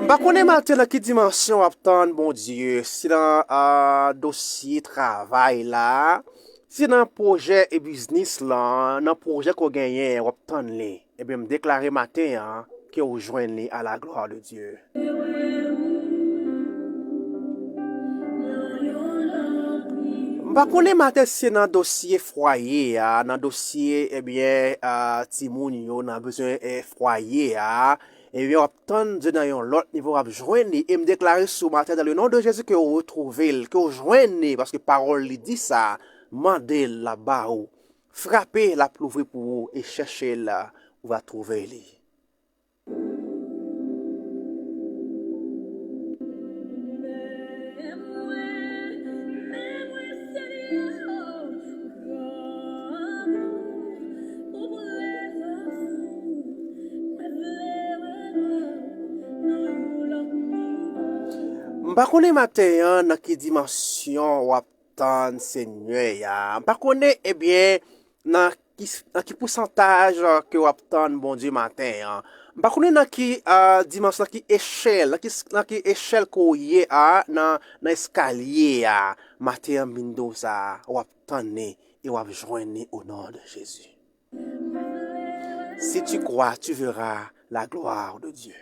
Par contre, maintenant, dans quelle dimension attendre, bon Dieu, si dans dossier travail là, si dans projet et business là, dans projet qu'on gagne, on attendre les, et bien me déclarer matin hein, que vous joignez à la gloire de Dieu. Par contre, matin, si dans dossier foyer, dans dossier, eh bien, Timoun, on a besoin de foyer, et bien, obtenir Dieu dans l'autre niveau, à joindre, et me déclarer ce matin dans le nom de Jésus que vous retrouvez, que vous joignez, parce que parole lui dit ça, mandez là-bas, frappez la plouvre pour vous, et cherchez là, vous va trouver lui. Mpa konen matin dans quelle dimension ou attendre Seigneur ya. Mpa konen dans qui pourcentage que ou attendre bon Dieu matin. Mpa konen dans qui dimension, dans qui échelle ko yé dans escalier ya. Matin bindo ça ou attendre et ou joindre au nom de Jésus. Si tu crois, tu verras la gloire de Dieu.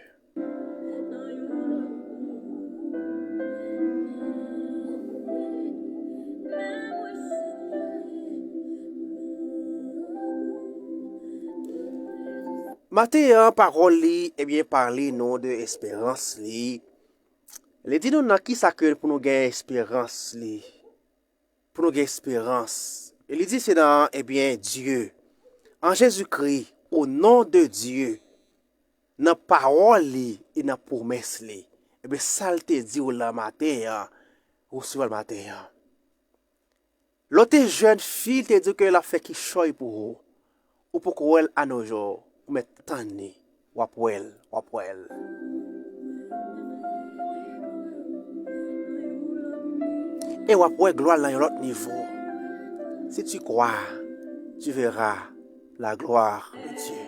Matin, parole li, parler nous de espérance li. Les dit nous dans qui ça que pour nous gagner espérance li. Pour nous gagner espérance. Et il dit c'est dans Dieu. En Jésus-Christ, au nom de Dieu, dans parole li et dans promesse li. Ça te dit ou la matin, ou sur le matin. L'autre jeune fille te dit que la fait qui choy pour vous. Ou pour qu'elle à nos jours. Mais tanné, wapwel. Et wapwel gloire dans l'autre niveau. Si tu crois, tu verras la gloire de Dieu.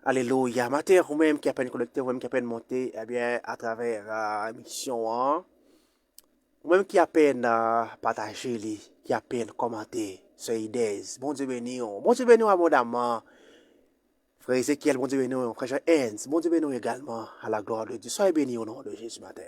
Alléluia. Matin, vous-même qui a peine connecté, vous-même qui a peine monté, à travers la mission, vous-même qui a peine partagé, qui a peine commenté. Soyez idées. Bon Dieu béni. Bon Dieu béni abondamment. Frère Ézéchiel, bon Dieu béni. Frère Hans, bon Dieu béni également à la gloire de Dieu. Soyez bénis au nom de Jésus matin.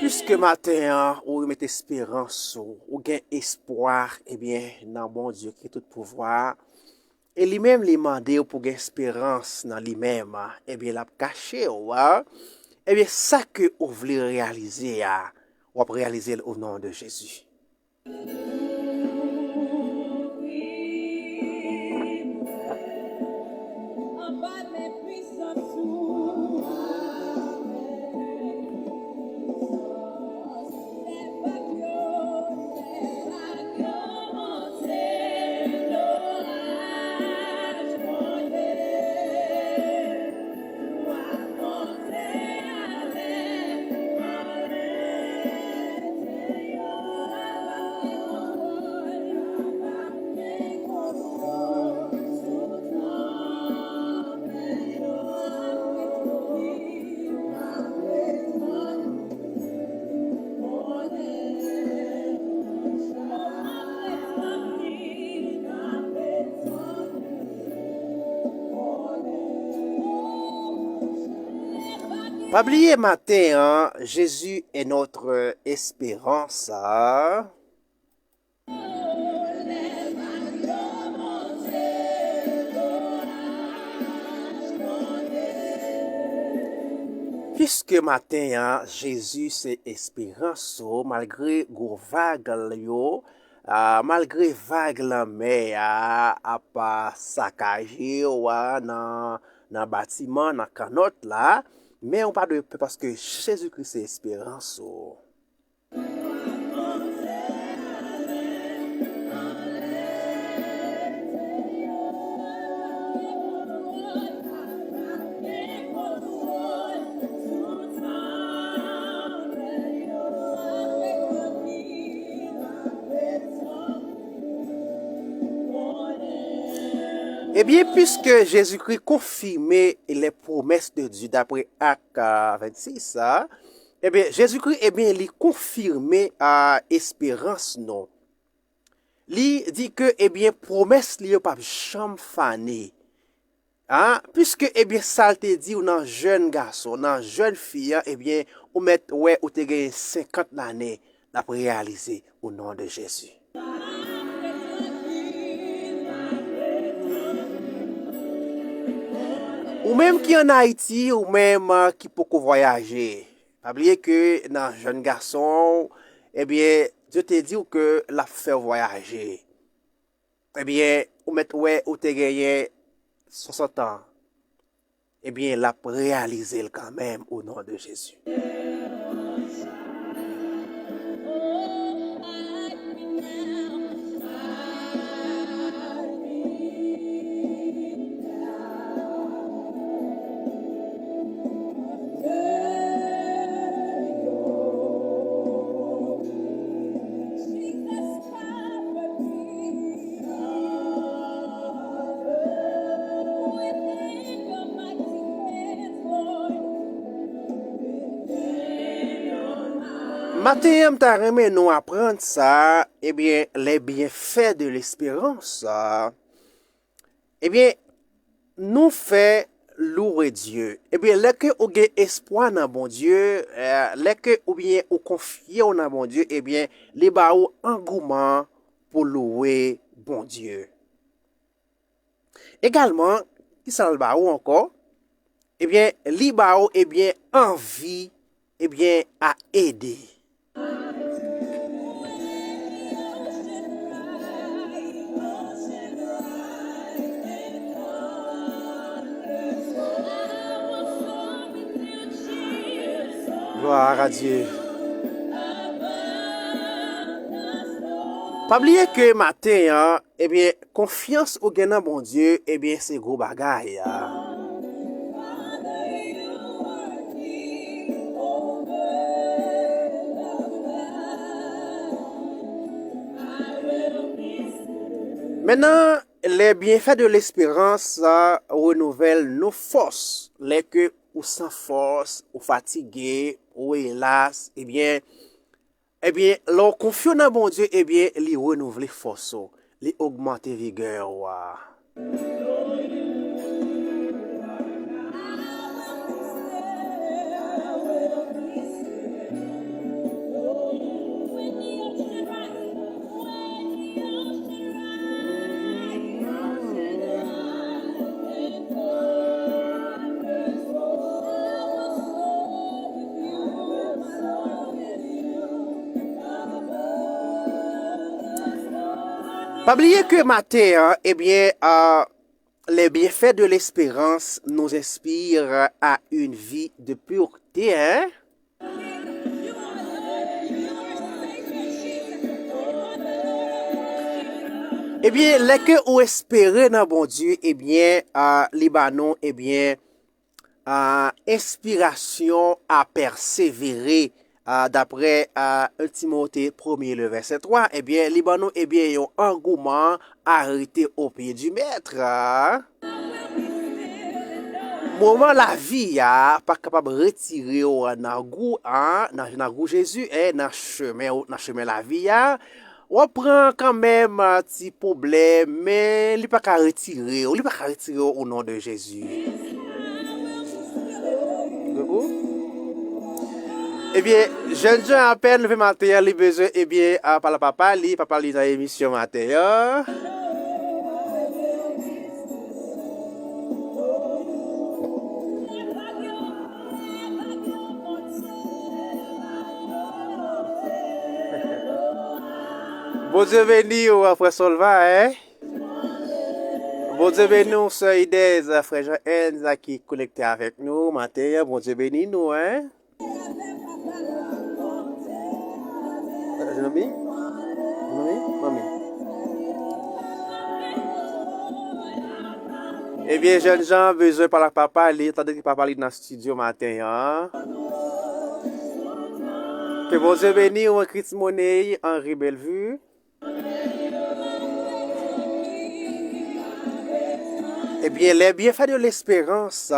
Puisque matin, ou met espérance, ou gain espoir, dans bon Dieu qui est tout pouvoir, et lui-même lui demandé pour gain espérance dans lui-même, l'a caché, ça que vous voulez réaliser, ou réaliser au nom de Jésus. Pas oublier matin, hein, Jésus est notre espérance. Hein. Puisque matin, hein, Jésus c'est espérance, malgré gros vague yo, malgré vague la mer a pas saccagé dans bâtiment, dans canot là, mais on pas de peur parce que Jésus-Christ c'est espérance. Eh bien, puisque Jésus-Christ confirmait les promesses de Dieu d'après Acte 26, hein, eh bien, Jésus-Christ, eh bien, il confirmait à espérance, non. Il dit que, eh bien, promesse, il n'y a pas jamais fané. Hein? Puisque, eh bien, ça te dit, ou nan jeune garçon, nan jeune fille, hein, eh bien, ou met, ouais, ou te gagne 50 l'année, d'après réaliser au nom de Jésus. Ou même qui en Haïti, ou même qui peut voyager. Pas oublier que dans jeune garçon, eh bien, Dieu te dit que la fait voyager. Eh bien, ou met ouais, ou te gagné 60 ans. Eh bien, l'a réalisé quand même au nom de Jésus. Matin, t'as remis nous apprendre ça, eh bien, les bienfaits de l'espérance, eh bien, nous fait louer Dieu. Eh bien, les que ou gen espoir dans bon Dieu, les que ou bien ou confier dans bon Dieu, eh bien, les ba ou engouement pour louer bon Dieu. Également, qui ça le ba ou encore? Eh bien, li ba ou, eh bien, envie, eh bien, à aider. Gloire à Dieu. Pas oublier que matin, hein, eh bien, confiance au gagnant bon Dieu, eh bien, c'est gros bagaille. Hein. Maintenant, les bienfaits de l'espérance renouvellent nos forces. Les que ou sans force, ou fatigué, ou hélas, eh bien, leur confiance dans bon Dieu, eh bien, li renouveler force, li augmenter vigueur. Pas oublier que matin, hein, eh bien, les bienfaits de l'espérance nous inspirent à une vie de pureté. Hein? Eh bien, les que ou espérer dans bon Dieu, eh bien, Libanon, eh bien, inspiration à persévérer. D'après 1 Timothée 1er, le verset 3, eh bien, Libanon, eh bien, yon engouement arrêté au pied du maître. Moment la vie, pas capable de retirer dans goût Jésus, dans chemin la vie, on prend quand même un petit problème, mais il pas qu'à retirer, au nom de Jésus. Eh bien, jeune gens à peine levé matin, les besoins, eh bien, par le papa, li dans l'émission matin. Bon Dieu béni ou après Solva, hein? Bon Dieu béni ou sœur Idez, frère Jean-Enz qui connecté avec nous matin. Bon Dieu béni nous, hein? Mami? Mami? Eh bien, jeunes gens, besoin par la papa, tandis que papa est dans le studio matin, hein? Que bon Dieu béni ou Christ Monet, Henri Bellevue. Eh bien, les bienfaits de l'espérance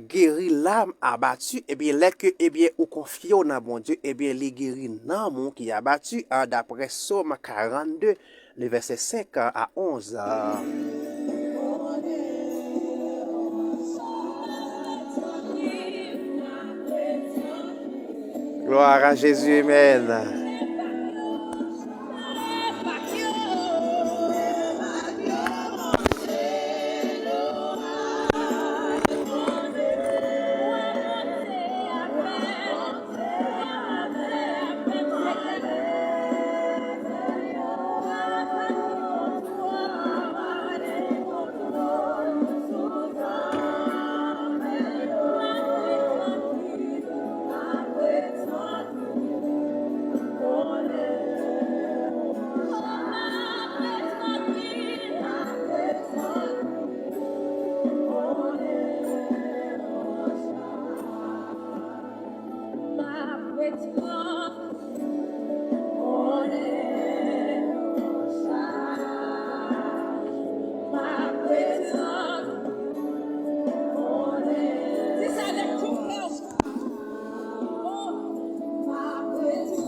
guérit l'âme abattue. Eh bien, les que, eh bien, ou confie au bon Dieu, eh bien, les guérit l'âme qui est abattu, d'après Somme 42, le verset 5 à 11. Gloire à Jésus, amen.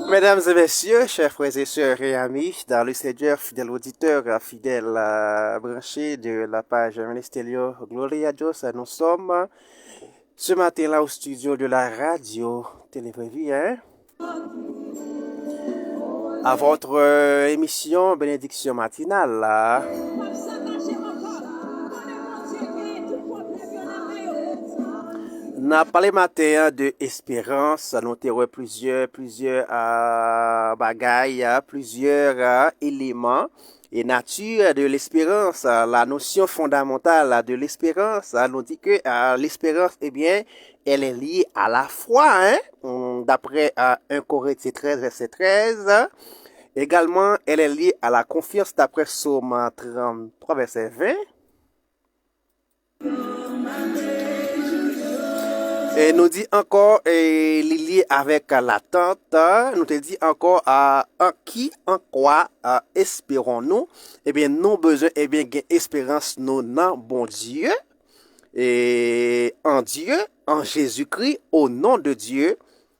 Mesdames et messieurs, chers frères et sœurs et amis, dans le Seigneur, fidèles auditeurs, fidèles branchés de la page Ministélio Gloria a Dios, nous sommes ce matin-là au studio de la radio Télévrévie, hein? À votre émission Bénédiction matinale, là. N'a parlé matin de espérance, nous avons plusieurs bagailles, plusieurs éléments et nature de l'espérance. La notion fondamentale de l'espérance nous dit que l'espérance, eh bien, elle est liée à la foi, hein? D'après 1 Corinthiens 13, verset 13. Également, elle est liée à la confiance d'après Psaume 33, verset 20. Et nous dit encore, lié avec l'attente, nous te dit encore, en qui, en quoi espérons-nous? Eh bien, nous besoin, eh bien, espérance, nous, dans bon Dieu, et en Dieu, en Jésus-Christ, au nom de Dieu,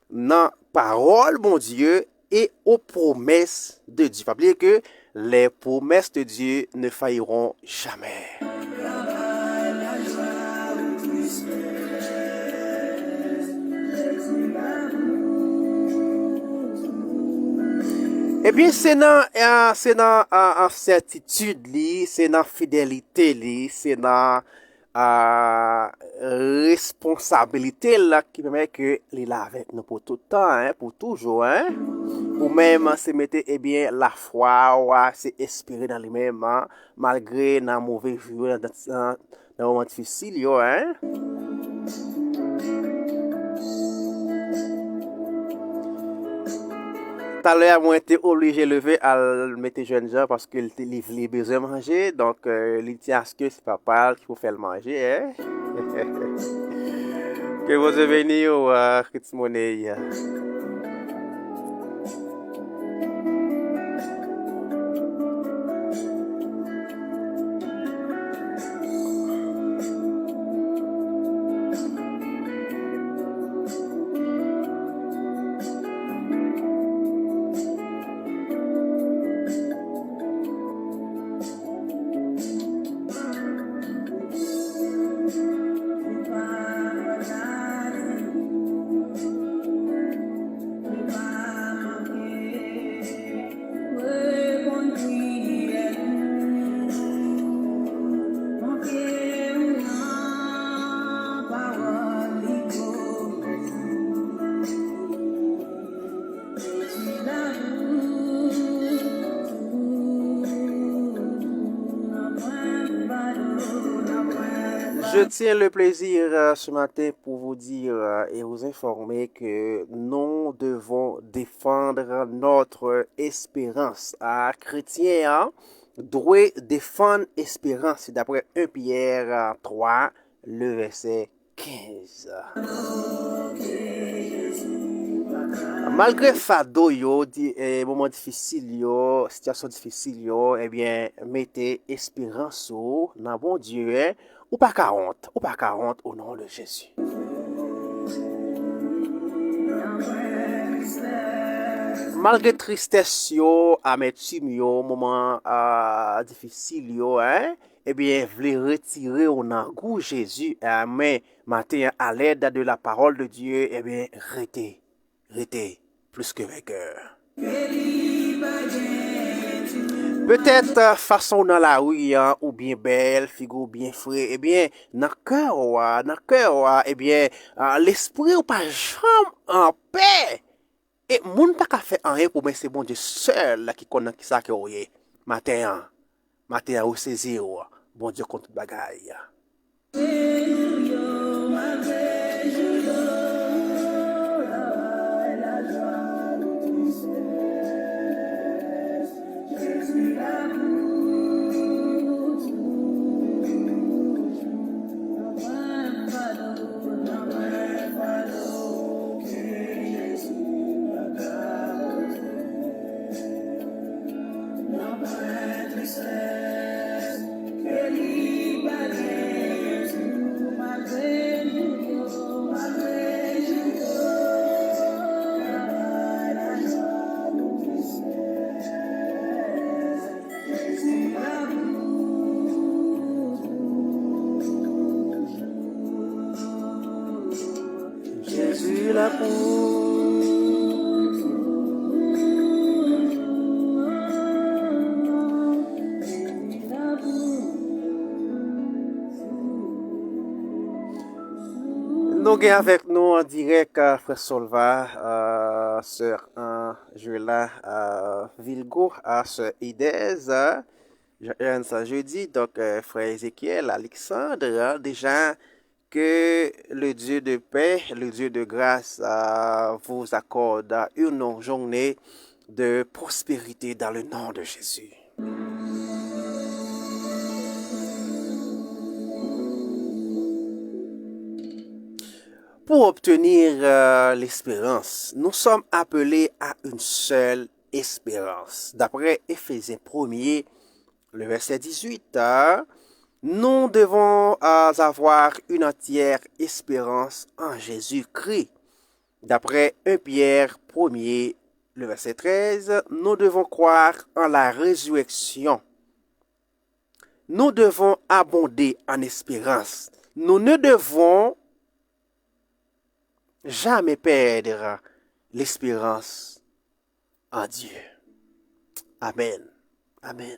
dans parole, bon Dieu, et aux promesses de Dieu. Pas oublier que les promesses de Dieu ne failliront jamais. Et bien, c'est dans certitude, c'est dans fidélité, c'est dans responsabilité là qui permet que il est avec nous pour tout le temps, hein, pour toujours, hein. Ou même se mettre, eh bien, la foi, ou c'est espérer dans lui-même, hein, malgré dans mauvais jour, dans moment difficile, hein. Tout à l'heure, moi, j'étais obligé de lever à mettre jeunes gens parce que les besoin de manger. Donc, il tient à ce que c'est papa qui faut faire le manger. Hein? Que vous venez au Christ Monet. Je tiens le plaisir ce matin pour vous dire et vous informer que nous devons défendre notre espérance. Chrétien, doit défendre espérance d'après 1 Pierre 3, le verset 15. Malgré fado yo, moment difficile yo, situation difficile yo, eh bien, mettez espérance dans bon Dieu, hein, ou pas 40, au nom de Jésus. Malgré tristesse yo, amertume yo, moment difficile yo, hein, eh bien, voulez retirer au nom de Jésus, mais matin à l'aide de la parole de Dieu, eh bien, restez plus que vainqueur. Peut-être façon dans la rue hein, ou bien belle, figure bien frais, eh bien dans cœur eh bien l'esprit ou pas jamais en paix. Et moun pas ka fait rien pour mais c'est bon Dieu seul qui connaît qui ça que oye. Matin ou saisir bon Dieu contre bagaille. Jésus l'amour. Nous sommes avec nous en direct, Frère Solva, Sœur Joëlla Vilgo, Sœur Idez, jeudi, donc Frère Ézéchiel, Alexandre, déjà que le Dieu de paix, le Dieu de grâce vous accorde une journée de prospérité dans le nom de Jésus. Pour obtenir l'espérance, nous sommes appelés à une seule espérance. D'après Éphésiens 1er, le verset 18, nous devons avoir une entière espérance en Jésus-Christ. D'après 1 Pierre 1er, le verset 13, nous devons croire en la résurrection. Nous devons abonder en espérance. Nous ne devons jamais perdre l'espérance en Dieu. Amen. Amen.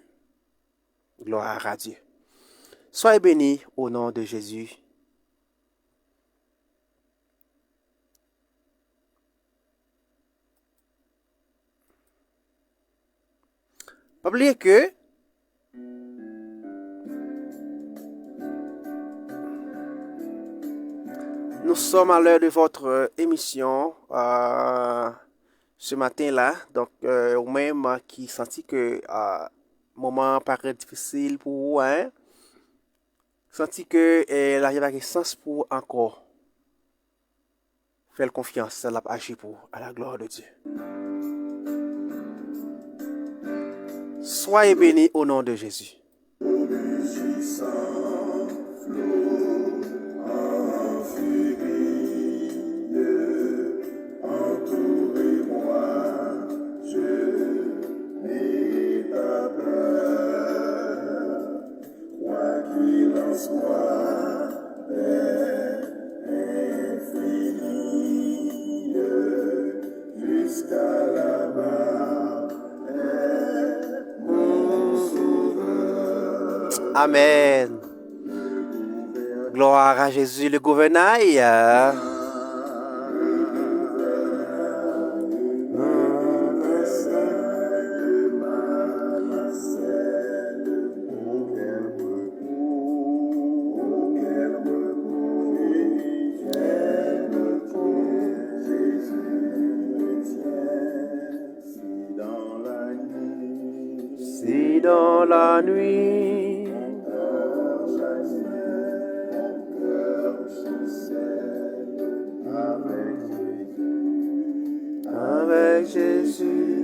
Gloire à Dieu. Soyez bénis au nom de Jésus. Pas oublier que nous sommes à l'heure de votre émission ce matin-là. Donc, ou même qui sentit que moment paraît difficile pour vous, hein? Senti que la vie a sens pour encore faire confiance, la agir pour à la gloire de Dieu. Soyez bénis au nom de Jésus. Amen. Gloire à Jésus le gouvernail. Si dans la nuit, avec Jésus,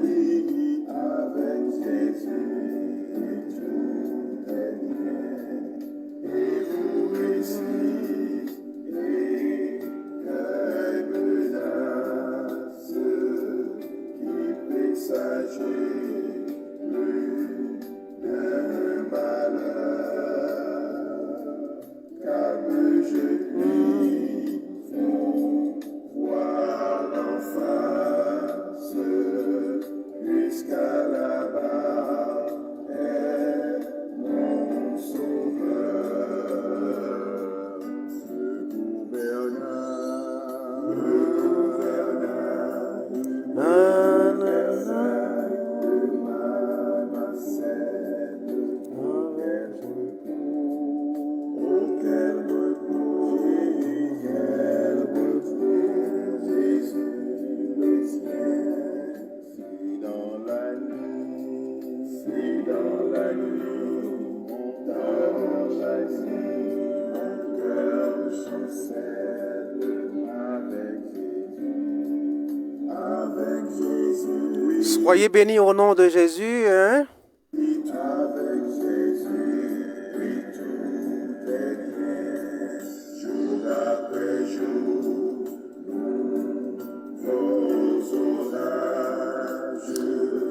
soyez bénis au nom de Jésus, hein?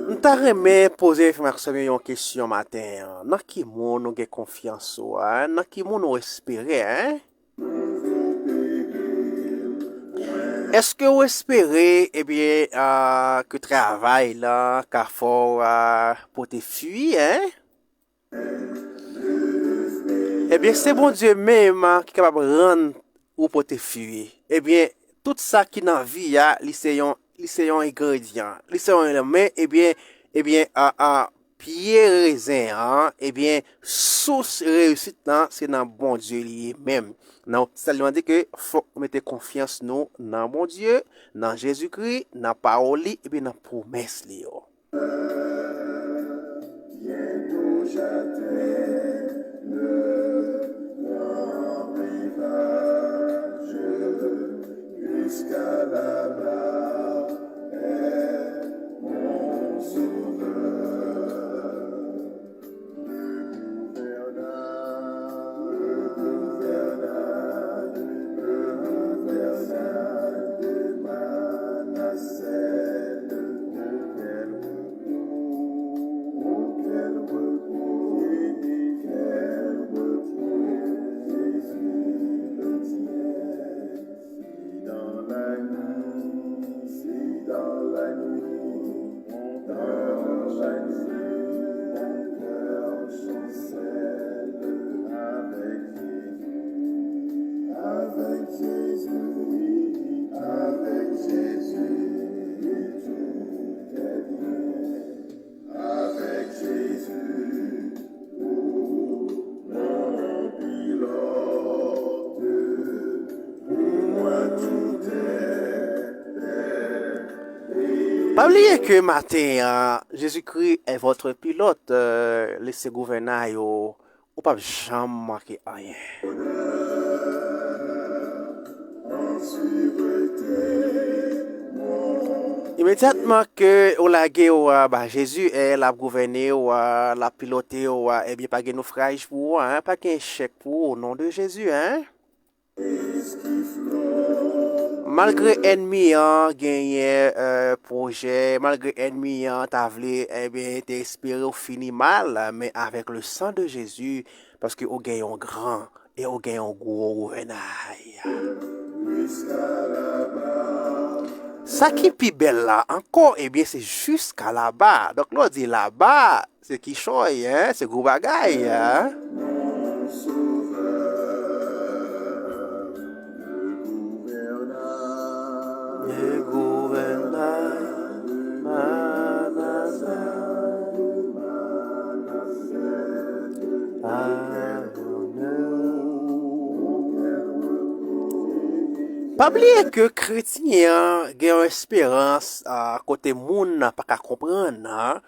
M'ta remè poser frère une question matin. Dans qui monde nous avons confiance, hein? Dans qui monde nous espérer, hein? Est-ce que vous espérez, eh bien, que travail là, qu'a fort pour te fuir, hein? Eh bien, c'est bon Dieu même qui est capable de rendre ou pour te fuir. Eh bien, tout ça qui dans la vie, c'est un ingrédient. C'est un élément, eh bien, pied raisin, hein, eh bien, source réussite, c'est dans bon Dieu lui-même. Non, ça lui dit que faut mettre confiance nous dans bon Dieu, dans Jésus-Christ, dans la parole et bien dans la promesse li. Jusqu'à là-bas est mon sauveur. Pas oublier que matin, Jésus-Christ est votre pilote. Laissez gouverner ou pas jamais manquer rien. Immédiatement que on la Jésus est la gouverner ou la piloter ou eh bien pas de naufrage pour hein, pas qu'un chèque pour au nom de Jésus hein. Malgré ennemi gagné projet, malgré ennemi t'a voulu eh bien t'espérer au fini mal mais avec le sang de Jésus parce que on gagne un grand et on gagne un gros gouvernail. Ça qui est plus belle là encore, eh bien c'est jusqu'à là-bas. Donc là on dit là-bas, c'est qui choye, hein, c'est gros bagaille, hein. Le gouvernail, pas oublier que chrétien a une espérance à côté moun pas qu'à comprendre hein,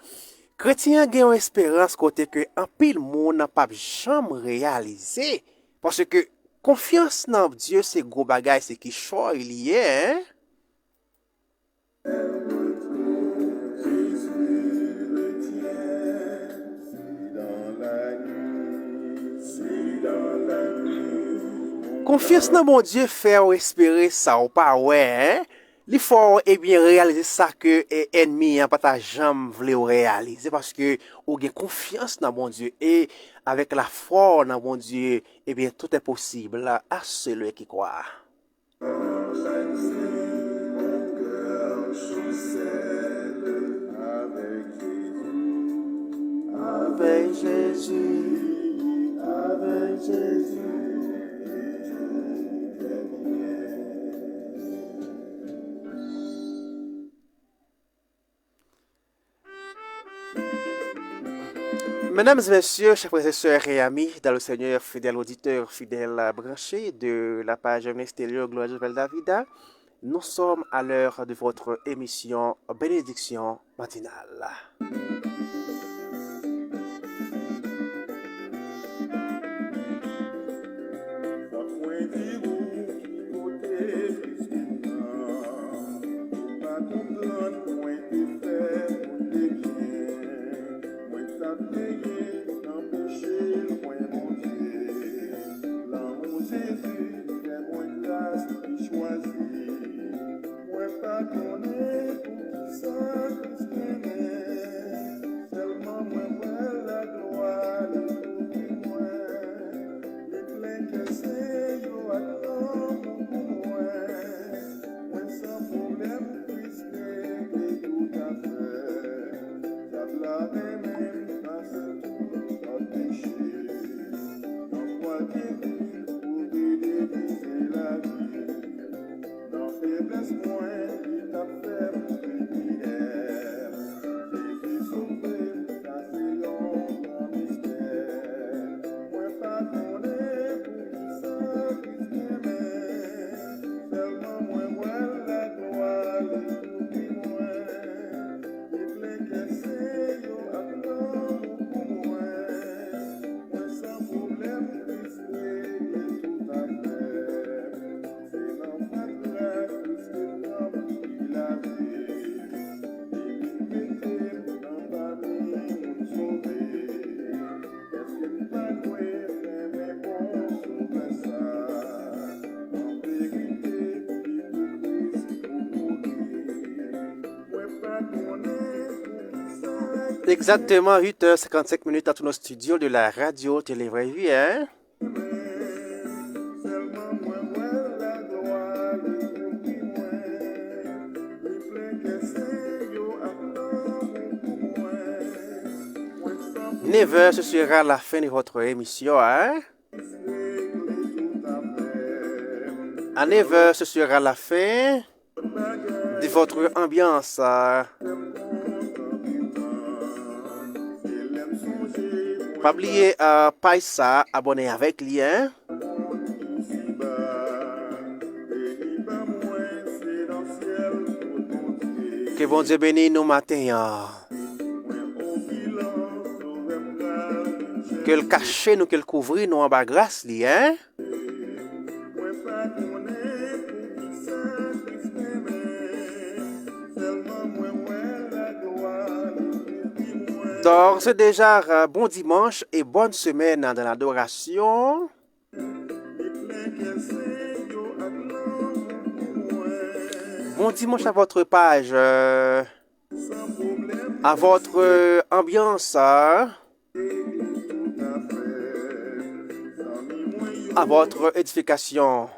chrétien gen une espérance côté que en pile monde n'a pas jamais réalisé parce que confiance dans Dieu c'est gros bagay c'est qui choix il y est hein? Confiance dans mon Dieu fait espérer ça ou pas ouais hein? Il faut bien réaliser ça que ennemi hein, pas ta jambe voulait réaliser parce que ou gen confiance dans mon Dieu et avec la foi dans mon Dieu bien tout est possible là, à celui qui croit. Avec Jésus, avec Jésus. Mesdames et messieurs, chers frères et sœurs et amis, dans le Seigneur, fidèles auditeurs, fidèles branchés de la page Ministérielle Gloire de Davida, nous sommes à l'heure de votre émission Bénédiction matinale. Exactement 8h55 à tous nos studios de la radio Télé Vraie Vie, hein? Never, ce sera la fin de votre émission, hein? À 9h, ce sera la fin de votre ambiance. Pas oublier Paisa, abonner avec lien. Que bon Dieu bénisse nous matin. Que le cache nous, que le couvre nous en bas grâce lien. Donc, c'est déjà bon dimanche et bonne semaine dans l'adoration. Bon dimanche à votre page, à votre ambiance, à votre édification.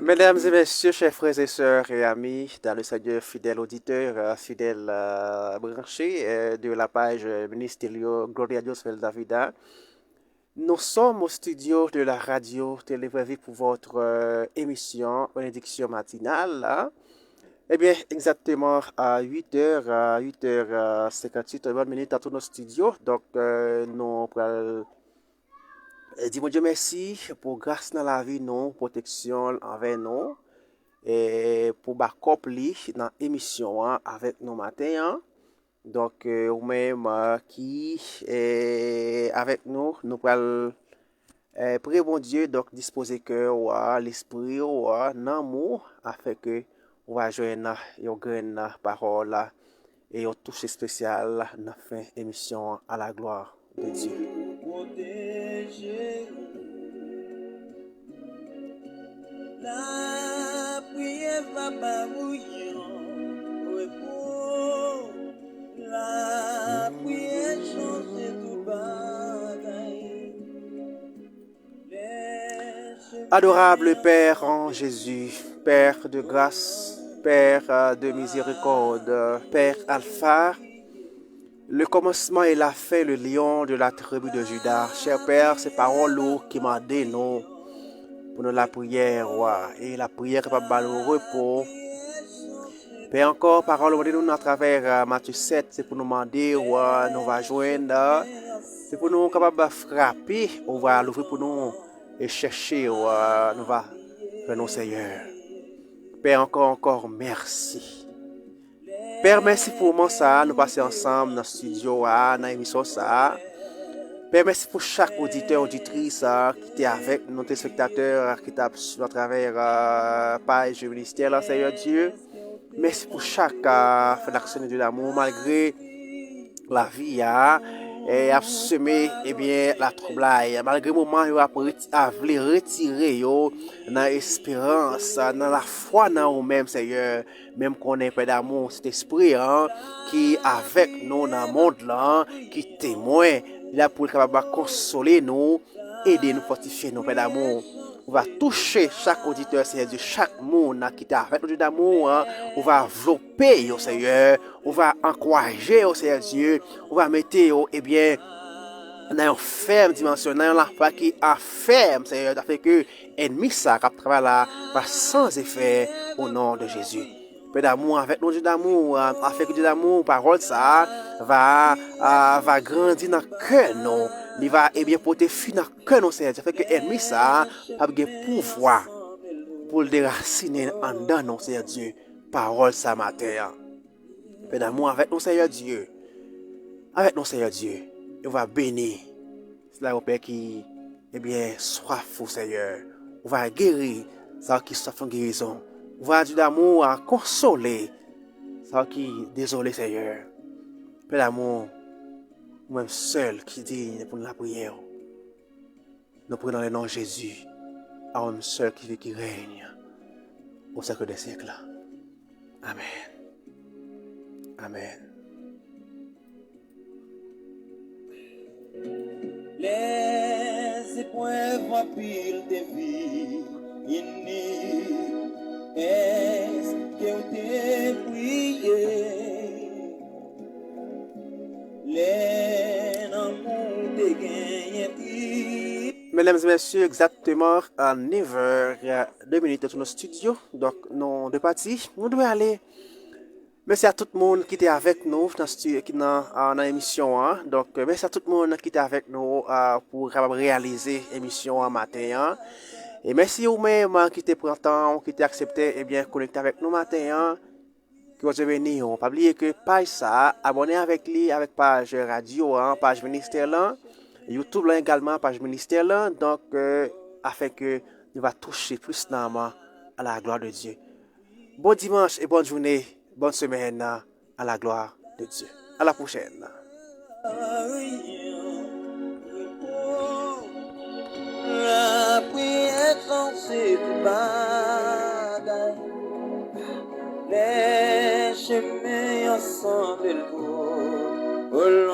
Mesdames et messieurs, chers frères et sœurs et amis, dans le Seigneur, fidèles auditeurs, fidèles branchés de la page ministérielle Gloria a Dios Fel Davida, nous sommes au studio de la radio Télé-Vraie pour votre émission Bénédiction matinale. Hein? Eh bien, exactement à 8h, à 8h58, 20 minutes à tous nos studios. Donc, nous dis-moi Dieu merci pour grâce dans la vie, non, protection envers nous. Et pour accomplir dans l'émission hein, avec nous matin. Hein. Donc, ou même qui est avec nous, nous allons prier bon Dieu, donc disposer cœur, l'esprit, l'amour, afin que on va joindre une grande parole et une touche spéciale dans la fin émission à la gloire de Dieu. La prière va barouiller, repos. La prière change tout bagaille. Adorable Père en Jésus, Père de grâce, Père de miséricorde, Père Alpha, le commencement et la fin, le lion de la tribu de Judas. Cher Père, ces paroles qui m'ont donné nous pour nous la prière, et la prière est pas le repos. Père, encore, parole de nous à travers Matthieu 7, c'est pour nous demander, nous va joindre, c'est pour nous capables de frapper, on va l'ouvrir pour nous et chercher, nous va vers nos Seigneur. Père, encore, merci. Père, merci pour moi, ça, nous passer ensemble dans le studio, dans l'émission, ça. Père, merci pour chaque auditeur, auditrice qui est avec nous, téléspectateurs qui est à travers la page ministère, Seigneur Dieu. Merci pour chaque action de l'amour, malgré la vie et a semé la troublade. Malgré le moment où a voulu retirer dans l'espérance, dans la foi dans nous-mêmes, Seigneur, même qu'on est pas d'amour, cet esprit qui est avec nous dans le monde là, qui témoigne. Il a pour capable consoler nous, aider nous, fortifier nous, Père d'amour. On va toucher chaque auditeur, Seigneur Dieu, chaque monde qui est avec nous d'amour. On va envelopper, Seigneur. On va encourager, Seigneur Dieu. On va mettre, dans une ferme dimension, dans la foi qui est ferme, Seigneur, afin que l'ennemi, ça, qui travaille là, va sans effet au nom de Jésus. Père d'amour, avec nous, Dieu d'amour, afin que Dieu d'amour, parole, ça, va grandir dans le cœur, non. Il va, porter fin dans le cœur, non, Seigneur, afin que l'ennemi, ça, va avoir pouvoir pour le déraciner en dedans, non, Seigneur Dieu, parole, ça, matin. Père d'amour, avec nous, Seigneur Dieu, avec nous, Seigneur Dieu, on va bénir. C'est là, au Père, qui, soif, Seigneur, on va guérir, ça qui soif en guérison. On va Dieu d'amour à consoler, ça qui désolé, Seigneur. Père d'amour, moi-même seul qui dit pour la prière. Nous prenons le nom de Jésus, à moi-même seul qui vit, qui règne au siècle des siècles. Amen. Amen. Les épreuves remplissent des vies. Est-ce que t'es prié? Les amours de gagner. Mesdames et messieurs, exactement à 9h, 2 minutes dans nos studios. Donc, nous deux parties, nous devons aller. Merci à tout le monde qui était avec nous dans l'émission. Hein. Donc, merci à tout le monde qui était avec nous pour réaliser l'émission en matin. Hein. Et merci vous-même qui te prend temps, qui t'a accepté connecter avec nous matin. Hein. Que vous venez. Pas oublier que page ça, abonnez avec lui, avec page radio, hein, page ministère là, YouTube là également, page ministère là. Donc, afin que nous va toucher plus d'âmes à la gloire de Dieu. Bon dimanche et bonne journée, bonne semaine à la gloire de Dieu. À la prochaine. La prière censée tout bagaille. Les chemins ensemble, le